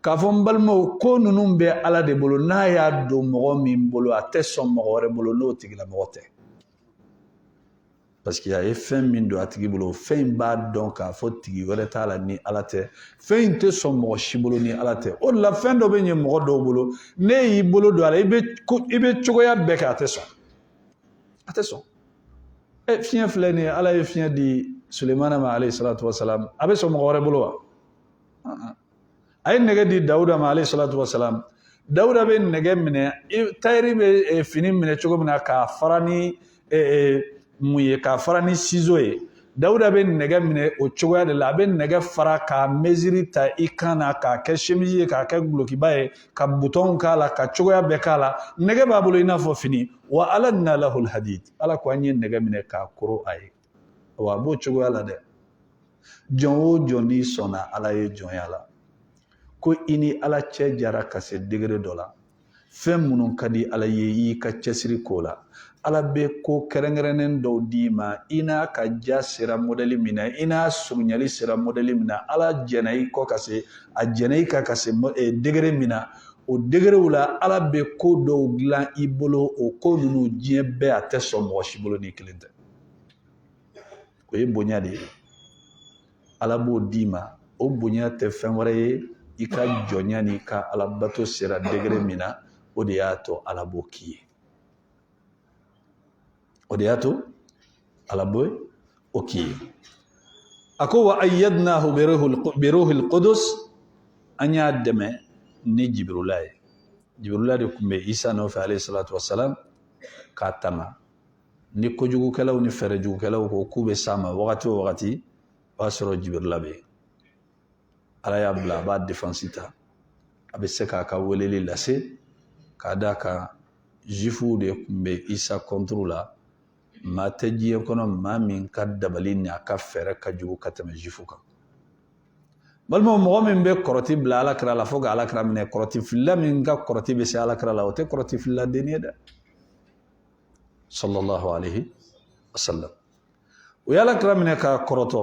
كافون بالمو كونو بي على دي بولو نايا دو مغومين بولو أتسون مغوري بولو نو تيجلا مغوتي parce qu'il y a fin min do atigi bolo fin ba donc a faut tigi wala tala ni alate fin te so mo shibolo ni alate o la fin do be nyem mo do bolo ne yi bolo do ala ibe chogoya be ka ateso e fien flene ala e fien di Sulaiman ma alayhi salatu wassalam abe so mo gore bolo ay nege di Dauda ma alayhi salatu wassalam Dauda be nege mine tayri be fini mine chogo mine ka farani muye ka fara ni ciseau ye Dauda be nege mine o cogoya de la a be nege fara ka mesure ta i kan na k'a kɛ chemise ye k'a kɛ gulokiba ye ka bouton k'a la ka cogoya bɛɛ k'a la nege b'a bolo i n'a fɔ fini wa alanna lahul hadid ala ko an ye nege minɛ k'a koro a ye wa a b'o cogoya la dɛ jɔn o jɔn n'i sɔnna ala ye jɔnya la ko i ni ala cɛ jara ka se degré dɔ la fɛn minnu ka di ala ye i ka cɛsiri k'o la ala be ko kɛrɛnkɛrɛnnen dɔw d'i ma i n'a ka ja sera modèle min na i n'a surunyali sera modèle min na ala jɛna i kɔ ka se a jɛna i ka se degré min na o degré la ala be ko dɔw dilan i bolo o ko ninnu diɲɛ bɛɛ a tɛ sɔn mɔgɔ si bolo ni kelen tɛ o ye bonya de ye ala b'o d'i ma o bonya tɛ fɛn wɛrɛ ye i ka jɔnya ni ka ala bato sera degré min na o de y'a to ala b'o k'i ye ودياتو على بوي اوكي اكو وايدناه بروح القدس ان يدم ني جبريل كم عيسى نوف عليه الصلاه والسلام كاتما ني كوجو كلاو ني فرجو كلاو كو كوبي سما وقتي واسرو جبريل بي على يابلا بعد ديفنسيتا ابي سكا كا وليلي لاسي كادا كا جيفو دي كم عيسى كنترولا ma ta jiye kono ma min ka dabali ni aka fere ka jugu ka tɛmɛ jifu kan balmo mɔgɔ min bɛ kɔrɔti bila ala kira la fo ka ala kira minɛ kɔrɔti fila min ka kɔrɔti bɛ se ala kira la o tɛ kɔrɔti fila den ye dɛ sallallahu alaihi wasallam o ye ala kira minɛ ka kɔrɔtɔ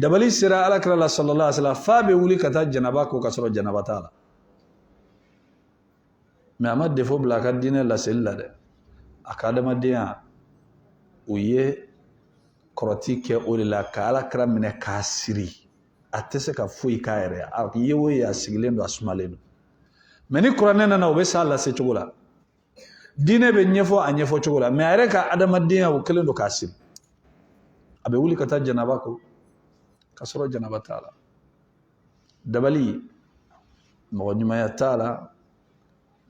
dabali sera ala kira la sallallahu alaihi wasallam fa bɛ wuli ka taa janaba ko ka sɔrɔ janaba t'a la mais a ma defo bila a ka diinɛ laseli la dɛ a ka adamadenya o ye kɔrɔti kɛ o de la ka ala kira minɛ k'a siri a tɛ se ka foyi k'a yɛrɛ a ye o ye a sigilen don a sumalen don mais ni kuranɛ nana o bɛ s'a lase cogo la diinɛ bɛ ɲɛfɔ a ɲɛfɔ cogo la mais a yɛrɛ ka adamadenya o kɛlen don k'a siri a bɛ wuli ka taa janaba ko ka sɔrɔ janaba t'a la dabali mɔgɔ ɲumanya t'a la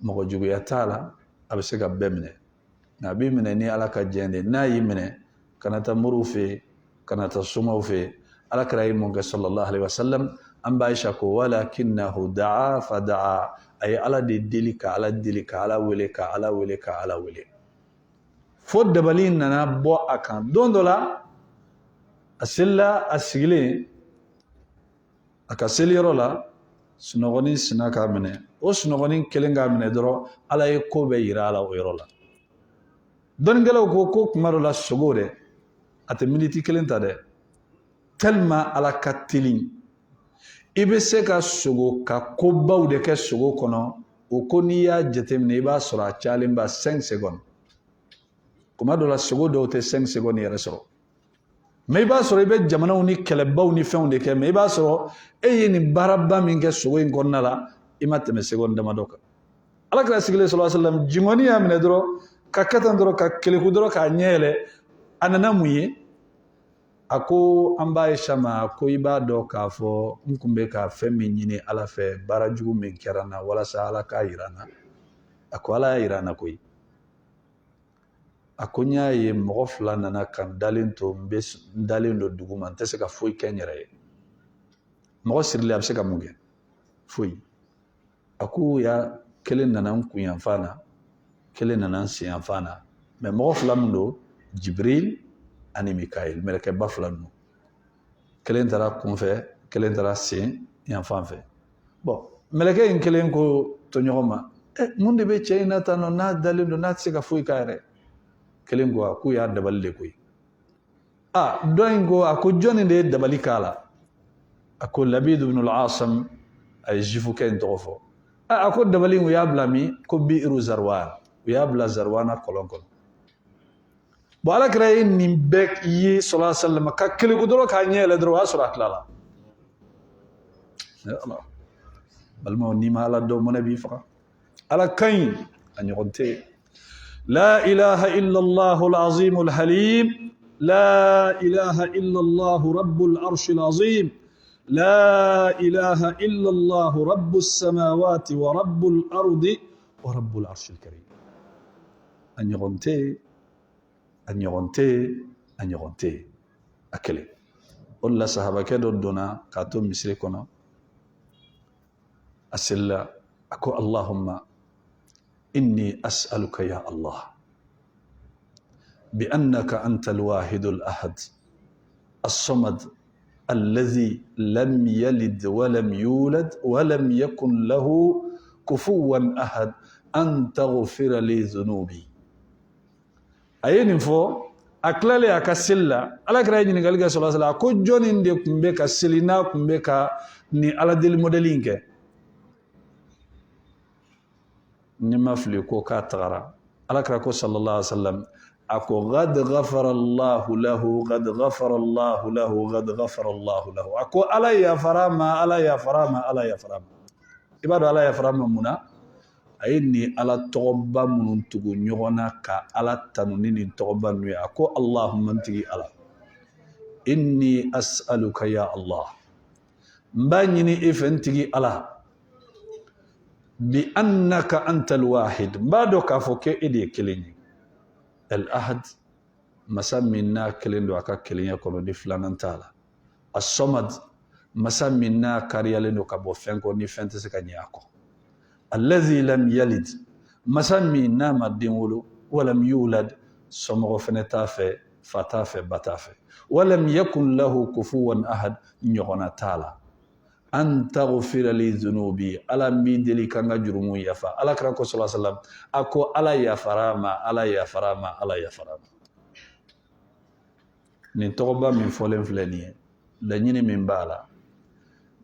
mɔgɔ juguya t'a la a bɛ se ka bɛɛ minɛ na bi minɛ ni ala ka jɛn de n'a y'i minɛ kana taa moriw fɛ kana taa somaw fɛ ala kɛra ye mun kɛ sallallahu alaihi wasallam an b'a Aisha ko walakinahu da'a fa da'a a ye ala de deli ka ala deli ka ala wele ka ala wele ka ala wele fo dabali nana bɔ a kan don dɔ la a selila a sigilen a ka seliyɔrɔ la sunɔgɔnin sina k'a minɛ o sunɔgɔnin kelen k'a minɛ dɔrɔn ala ye ko bɛɛ yira a la o yɔrɔ la dɔnnikɛlaw ko kuma dɔ la sogo dɛ a tɛ miniti kelen ta dɛ tellement ala ka teli i bɛ se ka sogo ka kobaw de kɛ sogo kɔnɔ o ko n'i y'a jateminɛ i b'a sɔrɔ a cayalen ba 5 secondes kuma dɔ la sogo dɔw tɛ 5 secondes yɛrɛ sɔrɔ mais i b'a sɔrɔ i bɛ jamanaw ni kɛlɛbaw ni fɛnw de kɛ mais i b'a sɔrɔ e ye nin baaraba min kɛ sogo in kɔnɔna la i ma tɛmɛ seconde damadɔ kan ala kira sigile sallallahu alaihi wasallam jingoni ya mine doro ka katan doro ka keleku doro ka nyele anana muye ako amba ishama ko ibado ka fo nkumbe ka femi nyini ala fe barajugu min kerana wala sa ala ka irana ako ala irana koy akonya ye mogo fula nana kan dalen to mbe dalen do duguma ntese ka foyi kenyere mogo sirle abse ka muge foyi aku ya kelen nana nkuyan fana kelen nana nsiyan fana mais mogo fula mundo Jibril ani Mikael meleke ba fula no kelen tara kunfe kelen tara sin yan fanfe bon meleke in kelen ko to nyoma munde be cheyna tano na dalen do na tse ka foyi kare kelen go aku ya daballe koy doin go aku joni de dabali kala aku Labid ibn al-Asam ay jifu ken tofo aku dabali ngo ya blami ko biiru Zarwan ya bla Zarwana kolonkol bo ala kray ni bek yi sallallahu alaihi wasallam ka kele ko doro ka nyele doro asrat lala ya Allah bal mo ni mala do mo nabi fa ala kayn an yonte لا إله إلا الله العظيم الحليم لا إله إلا الله رب العرش العظيم لا إله إلا الله رب السماوات ورب الأرض ورب العرش الكريم أن يغنتي أن يغنتي أن يغنتي أكلي قل صحابة كدو دونا كاتو مسريكونا أسلا أكو اللهم إني أسألك يا الله بأنك أنت الواحد الأحد الصمد الذي لم يلد ولم يولد ولم يكن له كفوا أحد أن تغفر لي ذنوبي أين فو أكلالي أكسلا على كراجين قال صلى الله عليه وسلم أكو جونين دي كمبكا سلينا كمبكا ني على دي الموديلينك نما فليكو كاتغرا على كراكو صلى الله عليه وسلم أكو غد غفر الله له غد غفر الله له غد غفر الله له أكو ألا يا فراما ألا يا فراما ألا يا فراما إبادو ألا يا فراما منا أيني ألا تغبى من تغو نيغونا كا ألا تنونيني تغبى نوي أكو اللهم انتغي ألا إني أسألك يا الله مبانيني إفنتغي ألا بأنك أنت الواحد بعدو كافوك إدي كليني الأحد مسمينا كلين دوكا كلين يكونو دي فلان انتالا الصمد مسمينا كاريالين دوكا بوفنكو ني فنتسكا نياكو الذي لم يلد مسمينا مدينولو ولم يولد سمغو فنتافي فتافي بتافي ولم يكن له كفوا أحد نيغونا تالا أن تغفر لي ذنوبي ألا ميدلي كان جرمو يفا ألا كراكو صلى الله عليه وسلم أكو ألا يا فراما ألا يا فراما ألا يا فراما نتوبا من فولن فلانية لنيني من بالا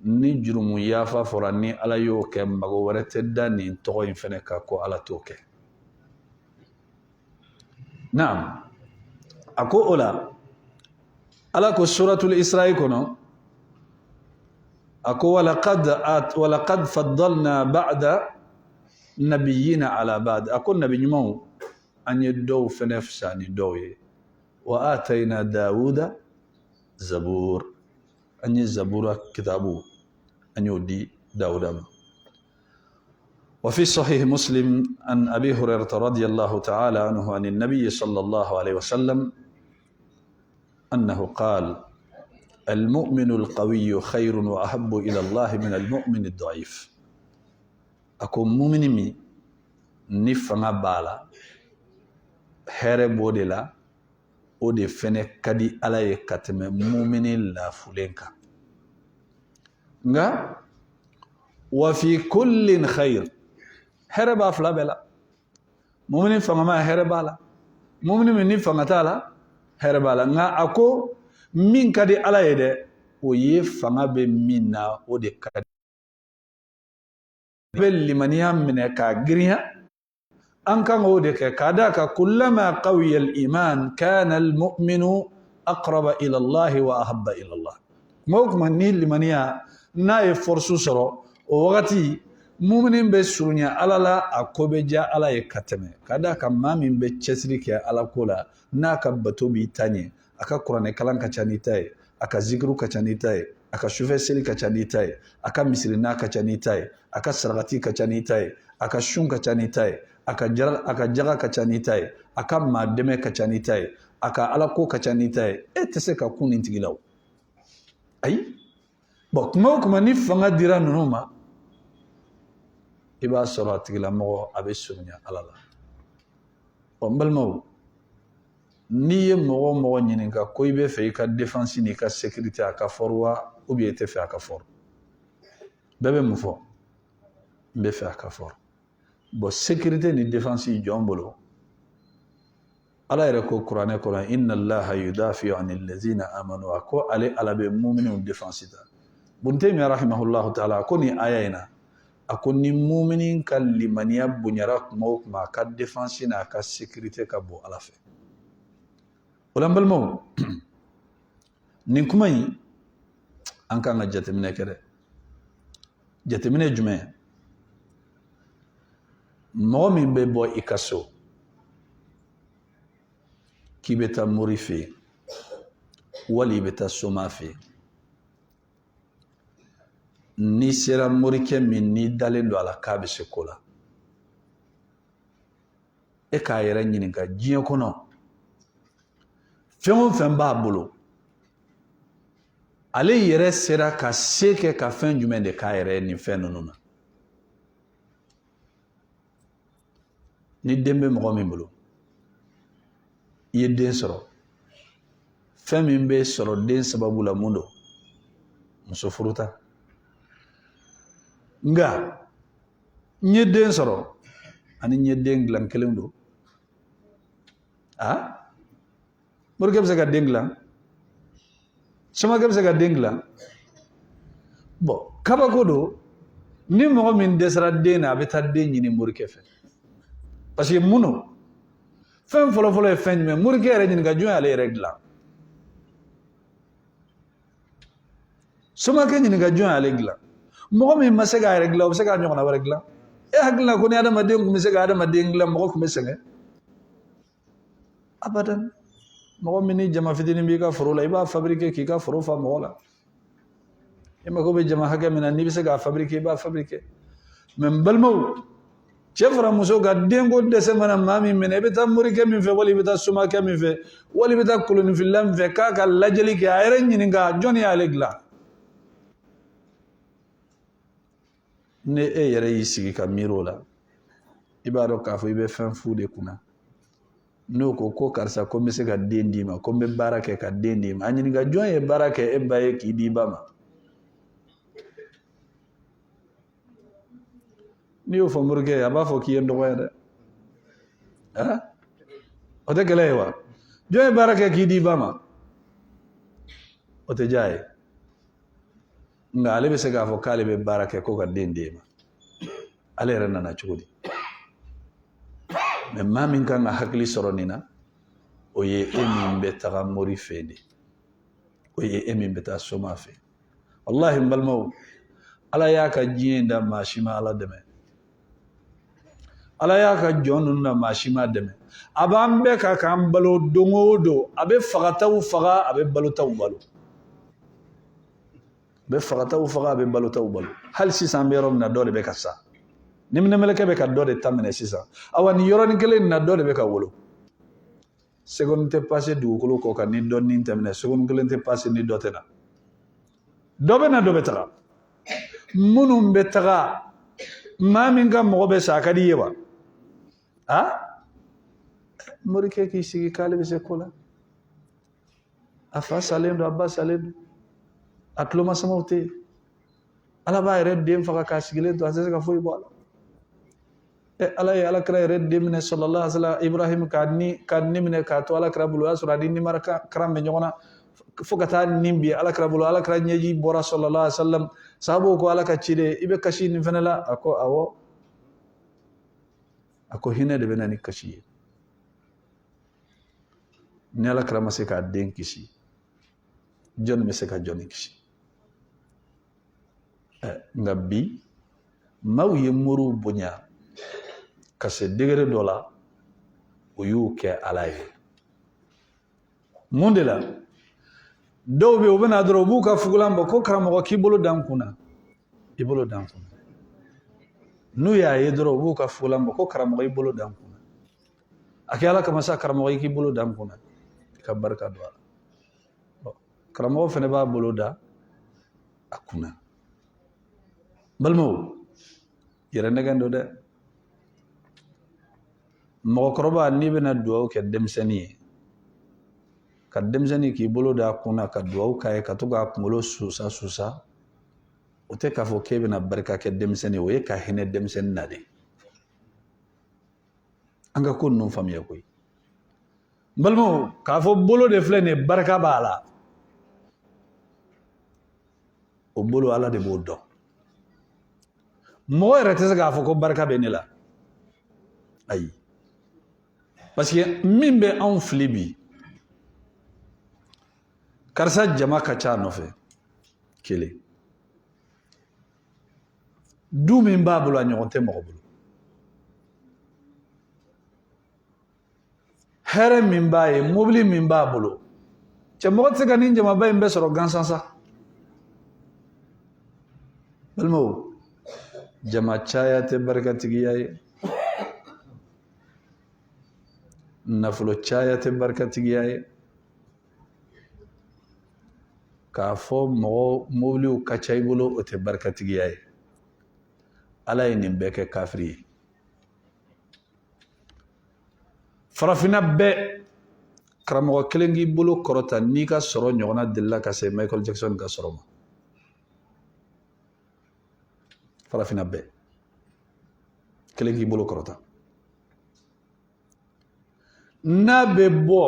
ni jurumu yafa forani ala yo ke mago warete dani to infene ka ko ala toke naam ako ola ala ko suratul isra kono ako walaqad faddalna ba'da nabiyina ala ba'd ako nabi nyumo anye do fenef sani doye wa atayna dauda zabur anye zabura kitabu anye di dauda وفي صحيح مسلم عن أبي هريرة رضي الله تعالى عنه عن النبي صلى الله عليه وسلم أنه قال المؤمن القوي خير وأحب إلى الله من المؤمن الضعيف أكون مؤمني نفنا بالا هرب ودلا ودي فني كدي على كتم مؤمن لا فلنكا وفي كل خير هرب أفلا بلا مؤمن فما هرب بالا مؤمن من نفنا تالا هرب بالا أكو min kadi ala ye de o ye fanga be min na o de kadi be limaniya mine ka giriya an kan o de ke kada ka kullama qawiya al iman kana al mu'minu aqraba ila Allah wa ahabba ila Allah mawkuma ni limaniya na e forsu soro o wakati muminin bɛ surunya ala la a ko bɛ diya ala ye ka tɛmɛ ka d'a kan maa min bɛ cɛsiri kɛ ala ko la n'a ka bato b'i ta ɲɛ a ka kuranɛ kalan ka ca n'i ta ye a ka zikiru ka ca n'i ta ye a ka sufɛ seli ka ca n'i ta ye a ka misirina ka ca n'i ta ye a ka sarakati ka ca n'i ta ye a ka sun ka ca n'i ta ye a ka jaga ka ca n'i ta ye a ka maa dɛmɛ ka ca n'i ta ye a ka ala ko ka ca n'i ta ye e tɛ se ka kun nin tigi la o ayi bɔn kuma o kuma ni fanga dira ninnu ma i b'a sɔrɔ a tigilamɔgɔ a bɛ surunya ala la ɔ n balimaw n'i ye mɔgɔ o mɔgɔ ɲininka ko i bɛ fɛ i ka défense n'i ka sécurité a ka fɔri wa ou bien i tɛ fɛ a ka fɔri bɛɛ bɛ mun fɔ n bɛ fɛ a ka fɔri bon sécurité ni défense jɔn bolo ala yɛrɛ ko kuranɛ kɔnɔ inna allaha yudafi'u anil lazina amanu a ko ale ala bɛ muminɛw défense ta Ibn Taymiyyah rahimahullahu ta'ala a ko nin aya in na a ko ni muminin ka limaniya bonyara kuma o kuma a ka défense n'a ka sécurité ka bon ala fɛ o la n balimaw nin kuma in an kan ka jateminɛ kɛ dɛ jateminɛ jumɛn mɔgɔ min bɛ bɔ i ka so k'i bɛ taa mori fɛ yen wali i bɛ taa soma fɛ yen n'i sera morikɛ min n'i dalen don a la k'a bɛ se ko la e k'a yɛrɛ ɲininka diɲɛ kɔnɔ fɛn o fɛn b'a bolo ale yɛrɛ sera ka se kɛ ka fɛn jumɛn de k'a yɛrɛ nin fɛn ninnu na ni den bɛ mɔgɔ min bolo i ye den sɔrɔ fɛn min bɛ sɔrɔ den sababu la mun don muso furuta nka n ye den sɔrɔ ani n ye den dilan kelen don morikɛ bɛ se ka den dilan somakɛ bɛ se ka den dilan bɔn kabako don ni mɔgɔ min dɛsɛra den na a bɛ taa den ɲini morikɛ fɛ parce que mun don fɛn fɔlɔfɔlɔ ye fɛn jumɛn morikɛ yɛrɛ ɲininka jɔn y'ale yɛrɛ dilan somakɛ ɲininka jɔn y'ale dilan mɔgɔ min ma se k'a yɛrɛ dilan o bɛ se k'a ɲɔgɔnna wɛrɛ dilan e hakili la ko ni adamaden tun bɛ se ka adamaden dilan mɔgɔ tun bɛ sɛgɛn abadan mɔgɔ min ni jama fitinin b'i ka foro la i b'a fabriquer k'i ka foro fa mɔgɔ la e mako bɛ jama hakɛ min na n'i bɛ se k'a fabriquer i b'a fabriquer mais n balimaw cɛ fara muso ka denko dɛsɛ mana maa min minɛ i bɛ taa morikɛ min fɛ wali i bɛ taa somakɛ min fɛ wali i bɛ taa kolonifila min fɛ k'a ka lajɛli kɛ a yɛrɛ ɲininka jɔn y'ale dilan ni e yɛrɛ y'i sigi ka miiri o la i b'a dɔn k'a fɔ i bɛ fɛn fu de kunna n'o ko karisa ko n bɛ se ka den d'i ma ko n bɛ baara kɛ ka den d'i ma a ɲininka jɔn ye baara kɛ e ba ye k'i di i ba ma n'i y'o fɔ morikɛ ye a b'a fɔ k'i ye n dɔgɔya dɛ o tɛ kɛlɛ ye wa jɔn ye baara kɛ k'i di i ba ma o tɛ diya ye nka ale bɛ se k'a fɔ k'ale bɛ baara kɛ ko ka den d'e ma ale yɛrɛ nana cogo di mais maa min kan ka hakili sɔrɔ nin na o ye e min bɛ taga mori fɛ de o ye e min bɛ taa soma fɛ wallahi n balimaw ala y'a ka diɲɛ da maa si ma ala dɛmɛ ala y'a ka jɔn ninnu na maa si ma dɛmɛ a b'an bɛɛ ka k'an balo don o don a bɛ fagataw faga a bɛ balotaw balo a bɛ fagataw faga a bɛ balotaw balo hali sisan an bɛ yɔrɔ min na dɔ de bɛ ka sa ni minɛmɛlɛkɛ bɛ ka dɔ de ta minɛ sisan awa ni yɔrɔnin kelen in na dɔ de bɛ ka wolo seconde tɛ passé dugukolo kɔ kan ni dɔ nin tɛmɛnɛ seconde kelen tɛ passé ni dɔ tɛ na dɔ bɛ na dɔ bɛ taga minnu bɛ taga maa min ka mɔgɔ bɛ sa a ka di i ye wa morikɛ k'i sigi k'ale bɛ se ko la a fa salen don a ba salen don a tulomasamaw tɛ yen ala b'a yɛrɛ den faga k'a sigilen to a tɛ se ka foyi bɔ a la ala ye alakira yɛrɛ den minɛ sallallahu alaihi wasallam Ibrahim ka ni minɛ k'a to alakira bolo o y'a sɔrɔ a ni nimara karan bɛ ɲɔgɔn na fo ka taa nin bi alakira bolo alakira ɲɛji bɔra sallallahu alaihi wasallam sahabaw ko ala ka ciden i bɛ kasi nin fɛnɛ la a ko awɔ a ko hinɛ de bɛ na ni kasi ye ni alakira ma se k'a den kisi jɔn bɛ se ka jɔn kisi nka bi maaw ye muru bonya ka se degré dɔ la o y'u kɛ Ala ye mun de la dɔw bɛ u bɛna dɔrɔn u b'u ka fugulan bɔ ko karamɔgɔ k'i bolo da n kunna i bolo da n kunna n'u y'a ye dɔrɔn u b'u ka fugulan bɔ ko karamɔgɔ i bolo da n kunna a kɛ Ala kama sa karamɔgɔ i k'i bolo da n kunna i ka barika don a la karamɔgɔ fana b'a bolo da a kunna balimaw yɛrɛ nɛgɛn don dɛ mɔgɔkɔrɔba n'i bɛna dugawu kɛ denmisɛnnin ye ka denmisɛnnin k'i bolo da a kunna ka dugawu k'a ye ka to k'a kunkolo susa o tɛ k'a fɔ k'e bɛna barika kɛ denmisɛnnin o ye ka hinɛ denmisɛnnin na de an ka ko ninnu faamuya koyi n balimaw k'a fɔ bolo de filɛ nin ye barika b'a la o bolo Ala de b'o dɔn mɔgɔ yɛrɛ tɛ se k'a fɔ ko barika bɛ ne la ayi parce que min bɛ anw fili bi karisa jama ka ca nɔfɛ kelen du min b'a bolo a ɲɔgɔn tɛ mɔgɔ bolo hɛrɛ min b'a ye mobili min b'a bolo cɛ mɔgɔ tɛ se ka nin jamaba in bɛɛ sɔrɔ gansan sa balimaw jama caya tɛ barikatigiya ye nafolo caya tɛ barikatigiya ye k'a fɔ mɔgɔ mobiliw ka ca i bolo o tɛ barikatigiya ye Ala ye nin bɛɛ kɛ kafiri ye farafinna bɛɛ karamɔgɔ kelen k'i bolo kɔrɔta n'i ka sɔrɔ ɲɔgɔnna delila ka se Michael Jackson ka sɔrɔ ma farafinna bɛɛ kelen k'i bolo kɔrɔta n'a bɛ bɔ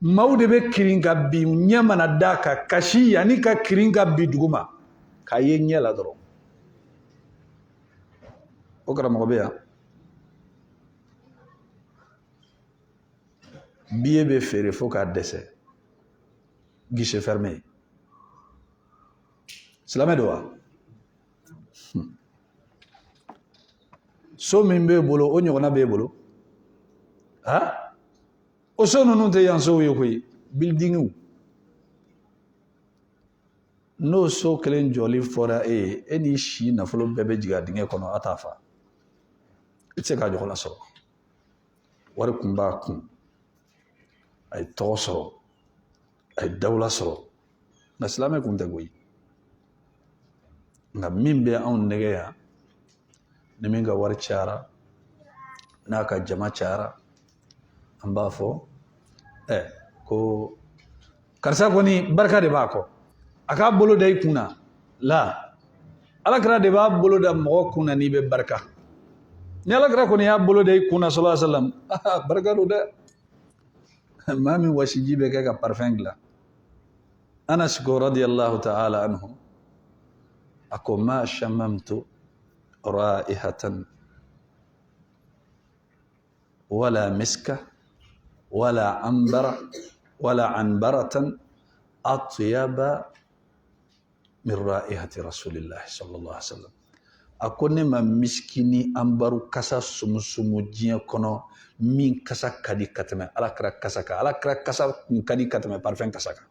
maaw de bɛ kirin ka bin ɲɛ mana d'a kan kasi yanni ka kirin ka bin dugu ma k'a ye ɲɛ la dɔrɔn o karamɔgɔ bɛ yan billet bɛ feere fo k'a dɛsɛ guichet fermé silamɛ don wa so min b'e bolo o ɲɔgɔnna b'e bolo o so ninnu tɛ yan sow ye koyi buildingiw n'o so kelen jɔli fɔra e ye e n'i si nafolo bɛɛ bɛ jigin a dingɛ kɔnɔ a t'a fa i tɛ se k'a ɲɔgɔnna sɔrɔ wari kun b'a kun a ye tɔgɔ sɔrɔ a ye dawula sɔrɔ nka silamɛ kun tɛ koyi nka min bɛ anw nɛgɛ yan ni min ka wari cayara n'a ka jama cayara an b'a fɔ ko karisa kɔni barika de b'a kɔ a k'a bolo da i kunna la alakira de b'a bolo da mɔgɔ kunna n'i bɛ barika ni alakira kɔni y'a bolo da i kunna sallallahu alaihi wasallam barika don dɛ maa min wasiji bɛ kɛ ka parfum dilan Anas ko radiyallahu ta'ala anhu a ko ma shammamtu raihatan wala miska wala ambara wala anbaratan atyaba min raihati rasulillah sallallahu alaihi wasallam a ko ne ma miskini ambaru kasa sumusumu diɲɛ kɔnɔ min kasa ka di ka tɛmɛ alakira kasa kan alakira kasa kun ka di ka tɛmɛ parfum kasa kan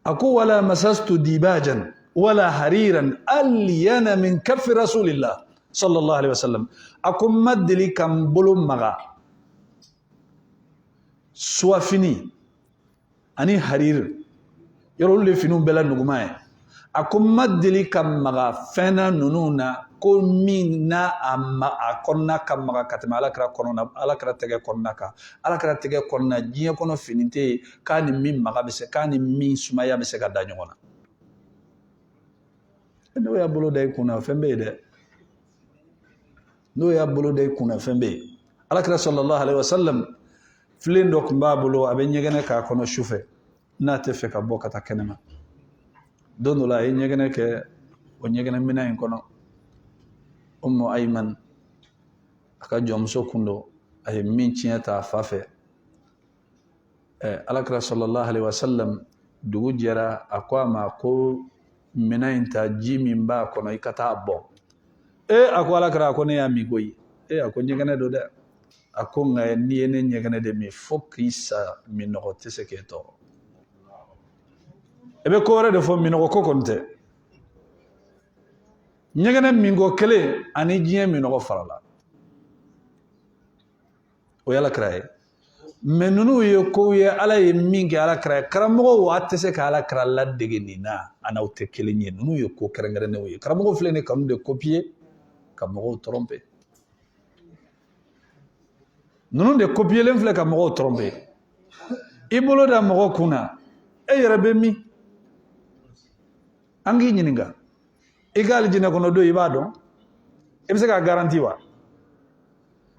a ko wala masastu dibajan wala hariran alyana min kaffi rasulillah sallallahu alaihi wasallam a ko ma deli ka n bolo maga suwafini ani harir yɔrɔ olu de finiw bɛɛ la nuguma ye a ko ma deli ka maga fɛnna ninnu na ko min n'a a kɔnɔna ka maga ka tɛmɛ alakira tɛgɛ kɔnɔna kan alakira tɛgɛ kɔnɔna diɲɛ kɔnɔ fini tɛ yen k'a ni min maga bɛ se k'a ni min sumaya bɛ se ka da ɲɔgɔn na n'o y'a bolo da i kunna fɛn bɛ yen dɛ n'o y'a bolo da i kunna fɛn bɛ yen alakira sallallahu alaihi wasallam filen dɔ tun b'a bolo a bɛ ɲɛgɛnɛ k'a kɔnɔ sufɛ n'a tɛ fɛ ka bɔ ka taa kɛnɛma don dɔ la a ye ɲɛgɛnɛ kɛ o ɲɛgɛnɛ minɛn in kɔnɔ Ummu Ayman a ka jɔnmuso kun don a ye min tiɲɛ ta a fa fɛ alakira sallallahu alaihi wasallam dugu jɛra a ko a ma ko mina in ta ji min b'a kɔnɔ i ka taa bɔ a ko alakira a ko ne y'a min koyi a ko ɲɛgɛnɛ don dɛ a ko nka n'i ye ne ɲɛgɛnɛ de min fo k'i sa minɔgɔ tɛ se k'e tɔɔrɔ i bɛ ko wɛrɛ de fɔ minɔgɔ ko kɔni tɛ ɲɛgɛnɛ minko kelen ani diɲɛ minɔgɔ farala o ye alakira ye mɛ ninnu ye kow ye ala ye min kɛ alakira ye karamɔgɔw a tɛ se ka alakira ladege nin na a n'aw tɛ kelen ye ninnu ye ko kɛrɛnkɛrɛnnenw ye karamɔgɔw filɛ nin kanu de copier ka mɔgɔw tromper ninnu de copielen filɛ ka mɔgɔw tromper i bolo da mɔgɔ kun na e yɛrɛ bɛ min an k'i ɲininka i ka alijinɛ kɔnɔ don i b'a dɔn i bɛ se k'a garanti wa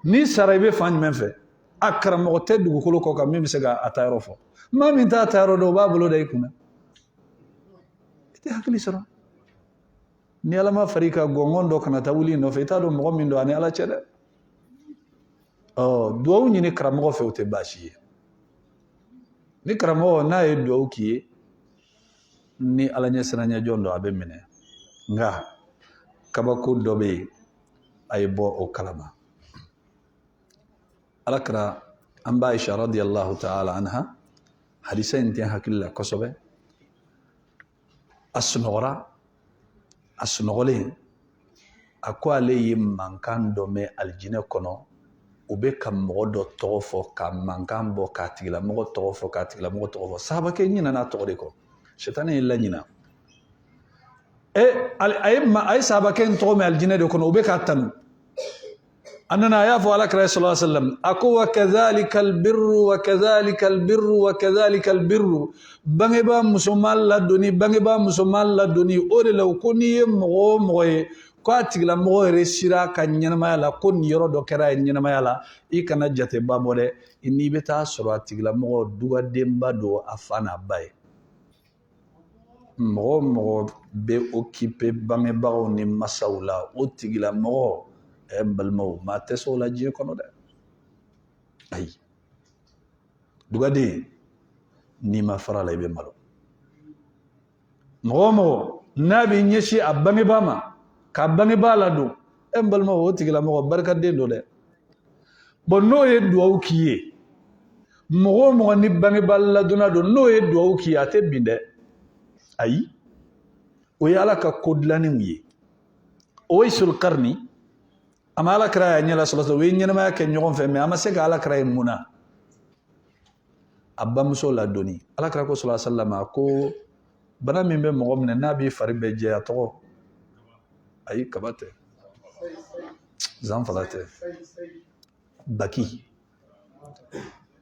n'i sara i bɛ fan jumɛn fɛ a karamɔgɔ tɛ dugukolo kɔ kan min bɛ se k'a ta yɔrɔ fɔ maa min t'a ta yɔrɔ dɔn o b'a bolo da i kunna i tɛ hakili sɔrɔ ni ala ma far'i kan gɔngɔn dɔ kana taa wuli nɔfɛ i t'a dɔn mɔgɔ min don a ni ala cɛ dɛ duwawu ɲini karamɔgɔ fɛ o tɛ baasi ye ni karamɔgɔ n'a ye duwawu k'i ye ni ala ɲɛ siranya jɔn don a bɛ minɛ nka kabako dɔ bɛ yen a ye bɔ o kalama alakira an b'a Aisha radiyallahu ta'ala anha hadisa in tɛ hakili la kosɛbɛ a sunɔgɔlen a ko ale ye mankan dɔ mɛn alijinɛ kɔnɔ u bɛ ka mɔgɔ dɔ tɔgɔ fɔ ka mankan bɔ k'a tigilamɔgɔ tɔgɔ fɔ k'a tigilamɔgɔ tɔgɔ fɔ sahabakɛ ɲinɛna tɔgɔ de kɔ sitani ye laɲina a ye sahabakɛ in tɔgɔ mɛn alijinɛ de kɔnɔ u bɛ k'a tanu a nana a y'a fɔ alakira sallallahu alaihi wasallam a ko wa kadhalika albirru wa kadhalika albirru wa kadhalika albirru bangebaa musoman ladonni o de la ko n'i ye mɔgɔ o mɔgɔ ye ko a tigilamɔgɔ yɛrɛ sira ka ɲɛnamaya la ko nin yɔrɔ dɔ kɛra a ye ɲɛnamaya la i kana jateba bɔ dɛ n'i bɛ taa sɔrɔ a tigilamɔgɔ dugadenba don a fa n'a ba ye mɔgɔ o mɔgɔ bɛ occupé bangebagaw ni masaw la o tigilamɔgɔ n balimaw maa tɛ sɔn o la diɲɛ kɔnɔ dɛ ayi dugaden n'i ma fara la i bɛ malo mɔgɔ o mɔgɔ n'a bɛ ɲɛsin a bangebaa ma ka bangebaa ladon n balimaw o tigilamɔgɔ barikaden don dɛ bon n'o ye duwawu k'i ye mɔgɔ o mɔgɔ ni bangebaa ladonna don n'o ye duwawu k'i ye a tɛ bin dɛ ayi o ye ala ka ko dilannenw ye Uwaisul Qarni a ma alakira y'a ɲɛla sɔrɔ u ye ɲɛnamaya kɛ ɲɔgɔn fɛ mɛ a ma se ka alakira ye mun na a bamuso ladonni alakira ko sallallahu alaihi wasallam a ko bana min bɛ mɔgɔ minɛ n'a b'i fari bɛɛ jɛ a tɔgɔ ayi kaba tɛ zanfala tɛ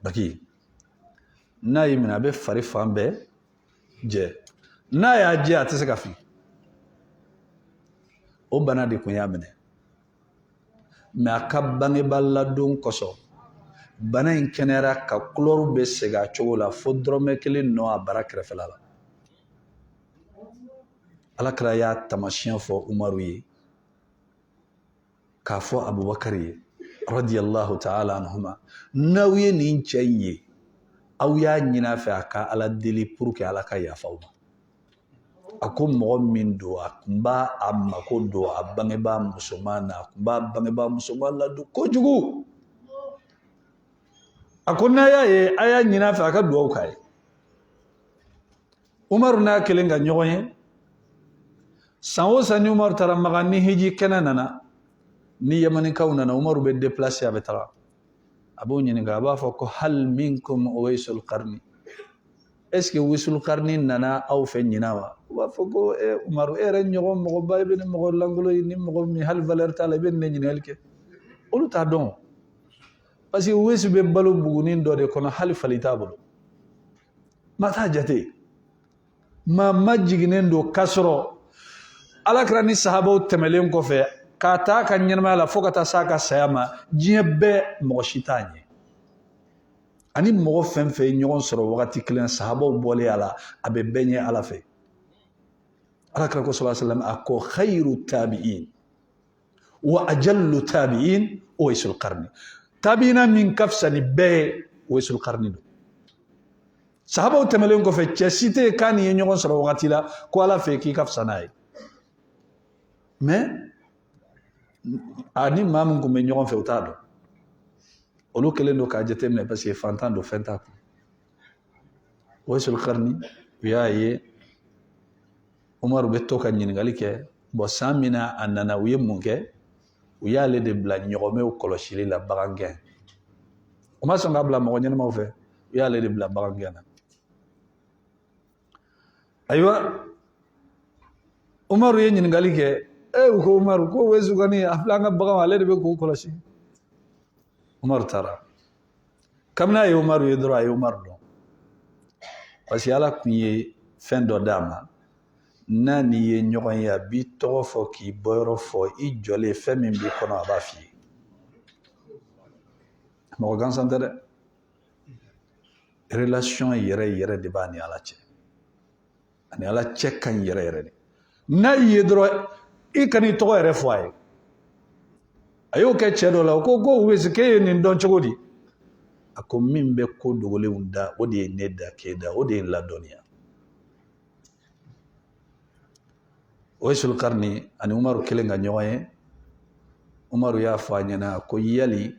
baki n'a y'i minɛ a bɛ fari fan bɛɛ jɛ n'a y'a jɛ a tɛ se ka fili o bana de tun y'a minɛ mɛ a ka bangebaa ladon kosɔn bana in kɛnɛyara ka couleur bɛ segin a cogo la fo dɔrɔmɛ kelen nɔ a bara kɛrɛfɛla la alakira y'a tamasiyɛn fɔ Umaru ye k'a fɔ Abubakari ye radiyallahu ta'ala anhuma n'aw ye nin cɛ in ye aw y'a ɲini a fɛ a ka ala deli pour que ala ka yafa aw ma a ko mɔgɔ min don a tun b'a a mako don a bangebaa musoman na a tun b'a bangebaa musoman ladon kojugu a ko n'a y'a ye a y'a ɲini a fɛ a ka duwawu k'a ye Umaru n'a kelen ka ɲɔgɔn ye san o san ni Umaru taara Maka ni hiji kɛnɛ nana ni yamanikaw nana Umaru bɛ déplacer a bɛ taga a b'o ɲininka a b'a fɔ ko hal minkum Uwaisul Qarni est-ce que Uwaisul Qarni nana aw fɛ ɲina wa u b'a fɔ ko Umaru e yɛrɛ ɲɔgɔn mɔgɔba i bɛ ni mɔgɔ langolo ye ni mɔgɔ min hali valeur t'a la i bɛ nin de ɲininkali kɛ olu t'a dɔn parce que Uwaisu bɛ balo bugunin dɔ de kɔnɔ hali fali t'a bolo ma t'a jate maa ma jiginnen don k'a sɔrɔ alakira ni sahabaw tɛmɛlen kɔfɛ k'a taa ka ɲɛnamaya la fo ka taa s'a ka saya ma diɲɛ bɛɛ mɔgɔ si t'a ɲɛ ani mɔgɔ fɛn fɛn ye ɲɔgɔn sɔrɔ wagati kelen sahabaw bɔlen a la a bɛ bɛɛ ɲɛ ala fɛ alakira ko sallallahu alaihi wasallam a ko khayru tabi'in wa ajallu tabi'in Uwaisul Qarni tabi'ina min ka fisa ni bɛɛ ye Uwaisul Qarni don sahabaw tɛmɛlen kɔfɛ cɛ si tɛ yen k'a ni ye ɲɔgɔn sɔrɔ wagati la ko ala fɛ k'i ka fisa n'a ye mais ani maa min tun bɛ ɲɔgɔn fɛ u t'a dɔn olu kɛlen don k'a jateminɛ parce que fantan don fɛn t'a kun Uwaisul Qarni u y'a ye Umaru bɛ to ka ɲininkali kɛ bon san min na a nana u ye mun kɛ u y'ale de bila ɲɔgɔmɛw kɔlɔsili la bagangɛn u ma sɔn k'a bila mɔgɔ ɲɛnamaw fɛ u y'ale de bila bagangɛn na ayiwa Umaru ye ɲininkali kɛ u ko Umaru ko Uwaisu kɔni a filɛ an ka baganw ale de bɛ k'u kɔlɔsi Umaru taara kabini a ye Umaru ye dɔrɔn a ye Umaru dɔn parce que ala tun ye fɛn dɔ d'a ma n'a n'i ye ɲɔgɔn ye a b'i tɔgɔ fɔ k'i bɔyɔrɔ fɔ i jɔlen fɛn min b'i kɔnɔ a b'a f'i ye mɔgɔ gansan tɛ dɛ relation yɛrɛ yɛrɛ de b'a ni ala cɛ ani ala cɛ ka ɲi yɛrɛ yɛrɛ de n'a y'i ye dɔrɔn i kan'i tɔgɔ yɛrɛ fɔ a ye a y'o kɛ cɛ dɔ la o ko Uwaisu k'e ye nin dɔn cogo di a ko min bɛ ko dogolenw da o de ye ne da k'e da o de ye n ladɔnniya Uwaisul Qarni ani Umaru kelen ka ɲɔgɔn ye Umaru y'a fɔ a ɲɛna ko yali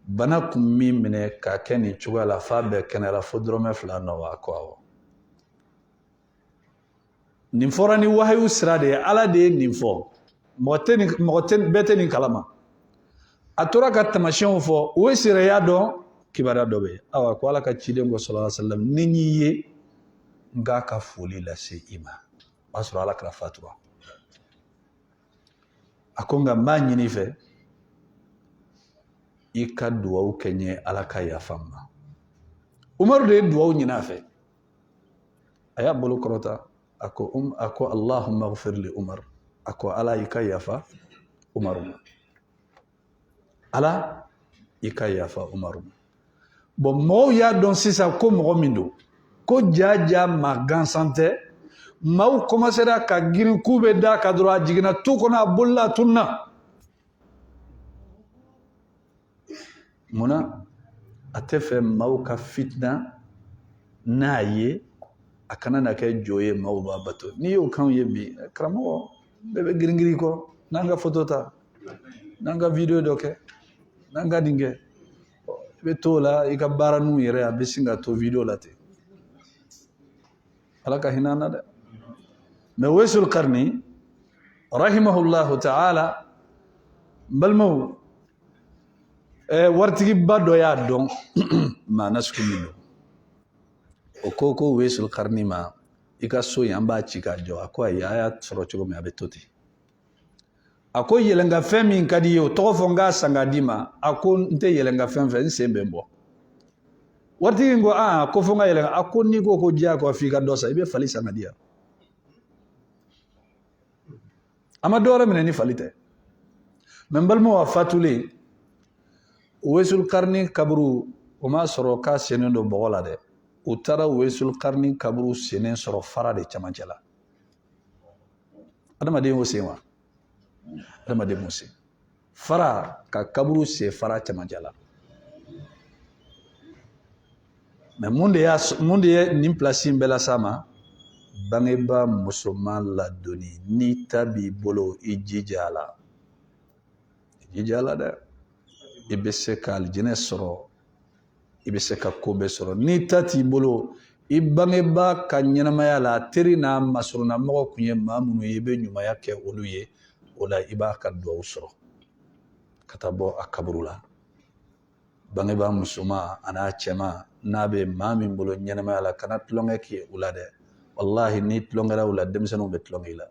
bana kun min minɛ k'a kɛ nin cogoya la f'a bɛɛ kɛnɛyara fo dɔrɔmɛ 2 nɔ wa a ko awɔ nin fɔra ni wahayu sira de ye ala de ye nin fɔ bɛɛ tɛ nin kalama a tora ka tamasiyɛnw fɔ Uwaisu yɛrɛ y'a dɔn kibaruya dɔ bɛ yen awa ko ala ka ciden ko sallallahu alaihi wasallam ni y'i ye n k'a ka foli lase i ma o y'a sɔrɔ ala kɛra fatura a ko nka n b'a ɲini fɛ i ka duwawu kɛ n ye ala ka yafa n ma Umaru de ye duwawu ɲini a fɛ a y'a bolo kɔrɔta a ko Allahumma ghfir li Umar a ko ala i ka yafa Umaru ma ala i ka yafa Umaru ma bon mɔgɔw y'a dɔn sisan ko mɔgɔ min don ko jaja maa gansan tɛ maaw commencera ka girin k'u bɛ da ka dɔrɔn a jiginna tu kɔnɔ a bolila a tununa munna a tɛ fɛ maaw ka fitina n'a ye a kana na kɛ jo ye maaw b'a bato n'i y'o kanw ye bi karamɔgɔ bɛɛ bɛ girin girin kɔ n'an ka photo ta n'an ka video dɔ kɛ n'an ka nin kɛ i bɛ to la i ka baara n'u yɛrɛ a bɛ sin ka to video la ten ala ka hinɛ an na dɛ mais Uwaisul Qarni rahimahullahu ta'ala n balimaw waritigiba dɔ y'a dɔn maa nasugu min don o ko Uwaisul Qarni ma i ka so in an b'a ci k'a jɔ a ko ayi a y'a sɔrɔ cogo min a bɛ to ten a ko yɛlɛnka fɛn min ka di ye o tɔgɔ fɔ n k'a san k'a d'i ma a ko n tɛ yɛlɛnka fɛn fɛ n sen bɛ n bɔ waritigi ko ko fɔ n ka yɛlɛnka a ko n'i ko diya ko f'i ka dɔ san i bɛ fali san ka di yan a ma dɔwɛrɛ minɛ ni fali tɛ mais n balimaw a fatulen Uwaisul Qarni kaburu o m'a sɔrɔ k'a sennen don bɔgɔ la dɛ u taara Uwaisul Qarni kaburu sennen sɔrɔ fara de cɛmancɛ la adamaden y'o sen wa adamaden m'o sen fara ka kaburu sen fara cɛmancɛ la mais mun de ye nin place in bɛɛ las'a ma bangeba musoman ladonni n'i ta b'i bolo i jija a la dɛ i bɛ se ka alijinɛ sɔrɔ i bɛ se ka ko bɛɛ sɔrɔ n'i ta t'i bolo i bangeba ka ɲɛnamaya la a teri n'a masuruna mɔgɔ kun ye maa minnu ye i bɛ ɲumanya kɛ olu ye o la i b'a ka duwawu sɔrɔ ka taa bɔ a kaburu la bangeba musoman a n'a cɛman n'a bɛ maa min bolo ɲɛnamaya la kana tulonkɛ kɛ u la dɛ wallahi n'i tulonkɛra u la denmisɛnninw bɛ tulonkɛ i la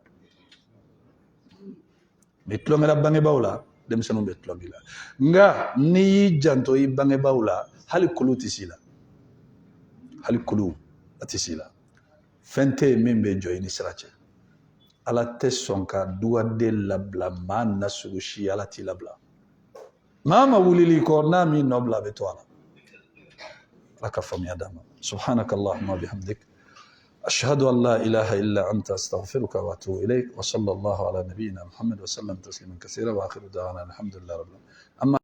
n'i tulonkɛra bangebaaw la denmisɛnninw bɛ tulonkɛ i la nka n'i y'i janto i bangebaaw la hali kulu tɛ s'i la hali kulu a tɛ s'i la fɛn tɛ yen min bɛ jɔ i ni sira cɛ ala tɛ sɔn ka duwaden labila maa nasugu si ala t'i labila maa ma wulili kɔ n'a min nɔ bila a bɛ to a la ala ka faamuya d'a ma subhanakallahumma bihamdik أشهد أن لا إله إلا أنت أستغفرك وأتوب إليك وصلى الله على نبينا محمد وسلم تسليما كثيرا وآخر دعوانا الحمد لله رب العالمين.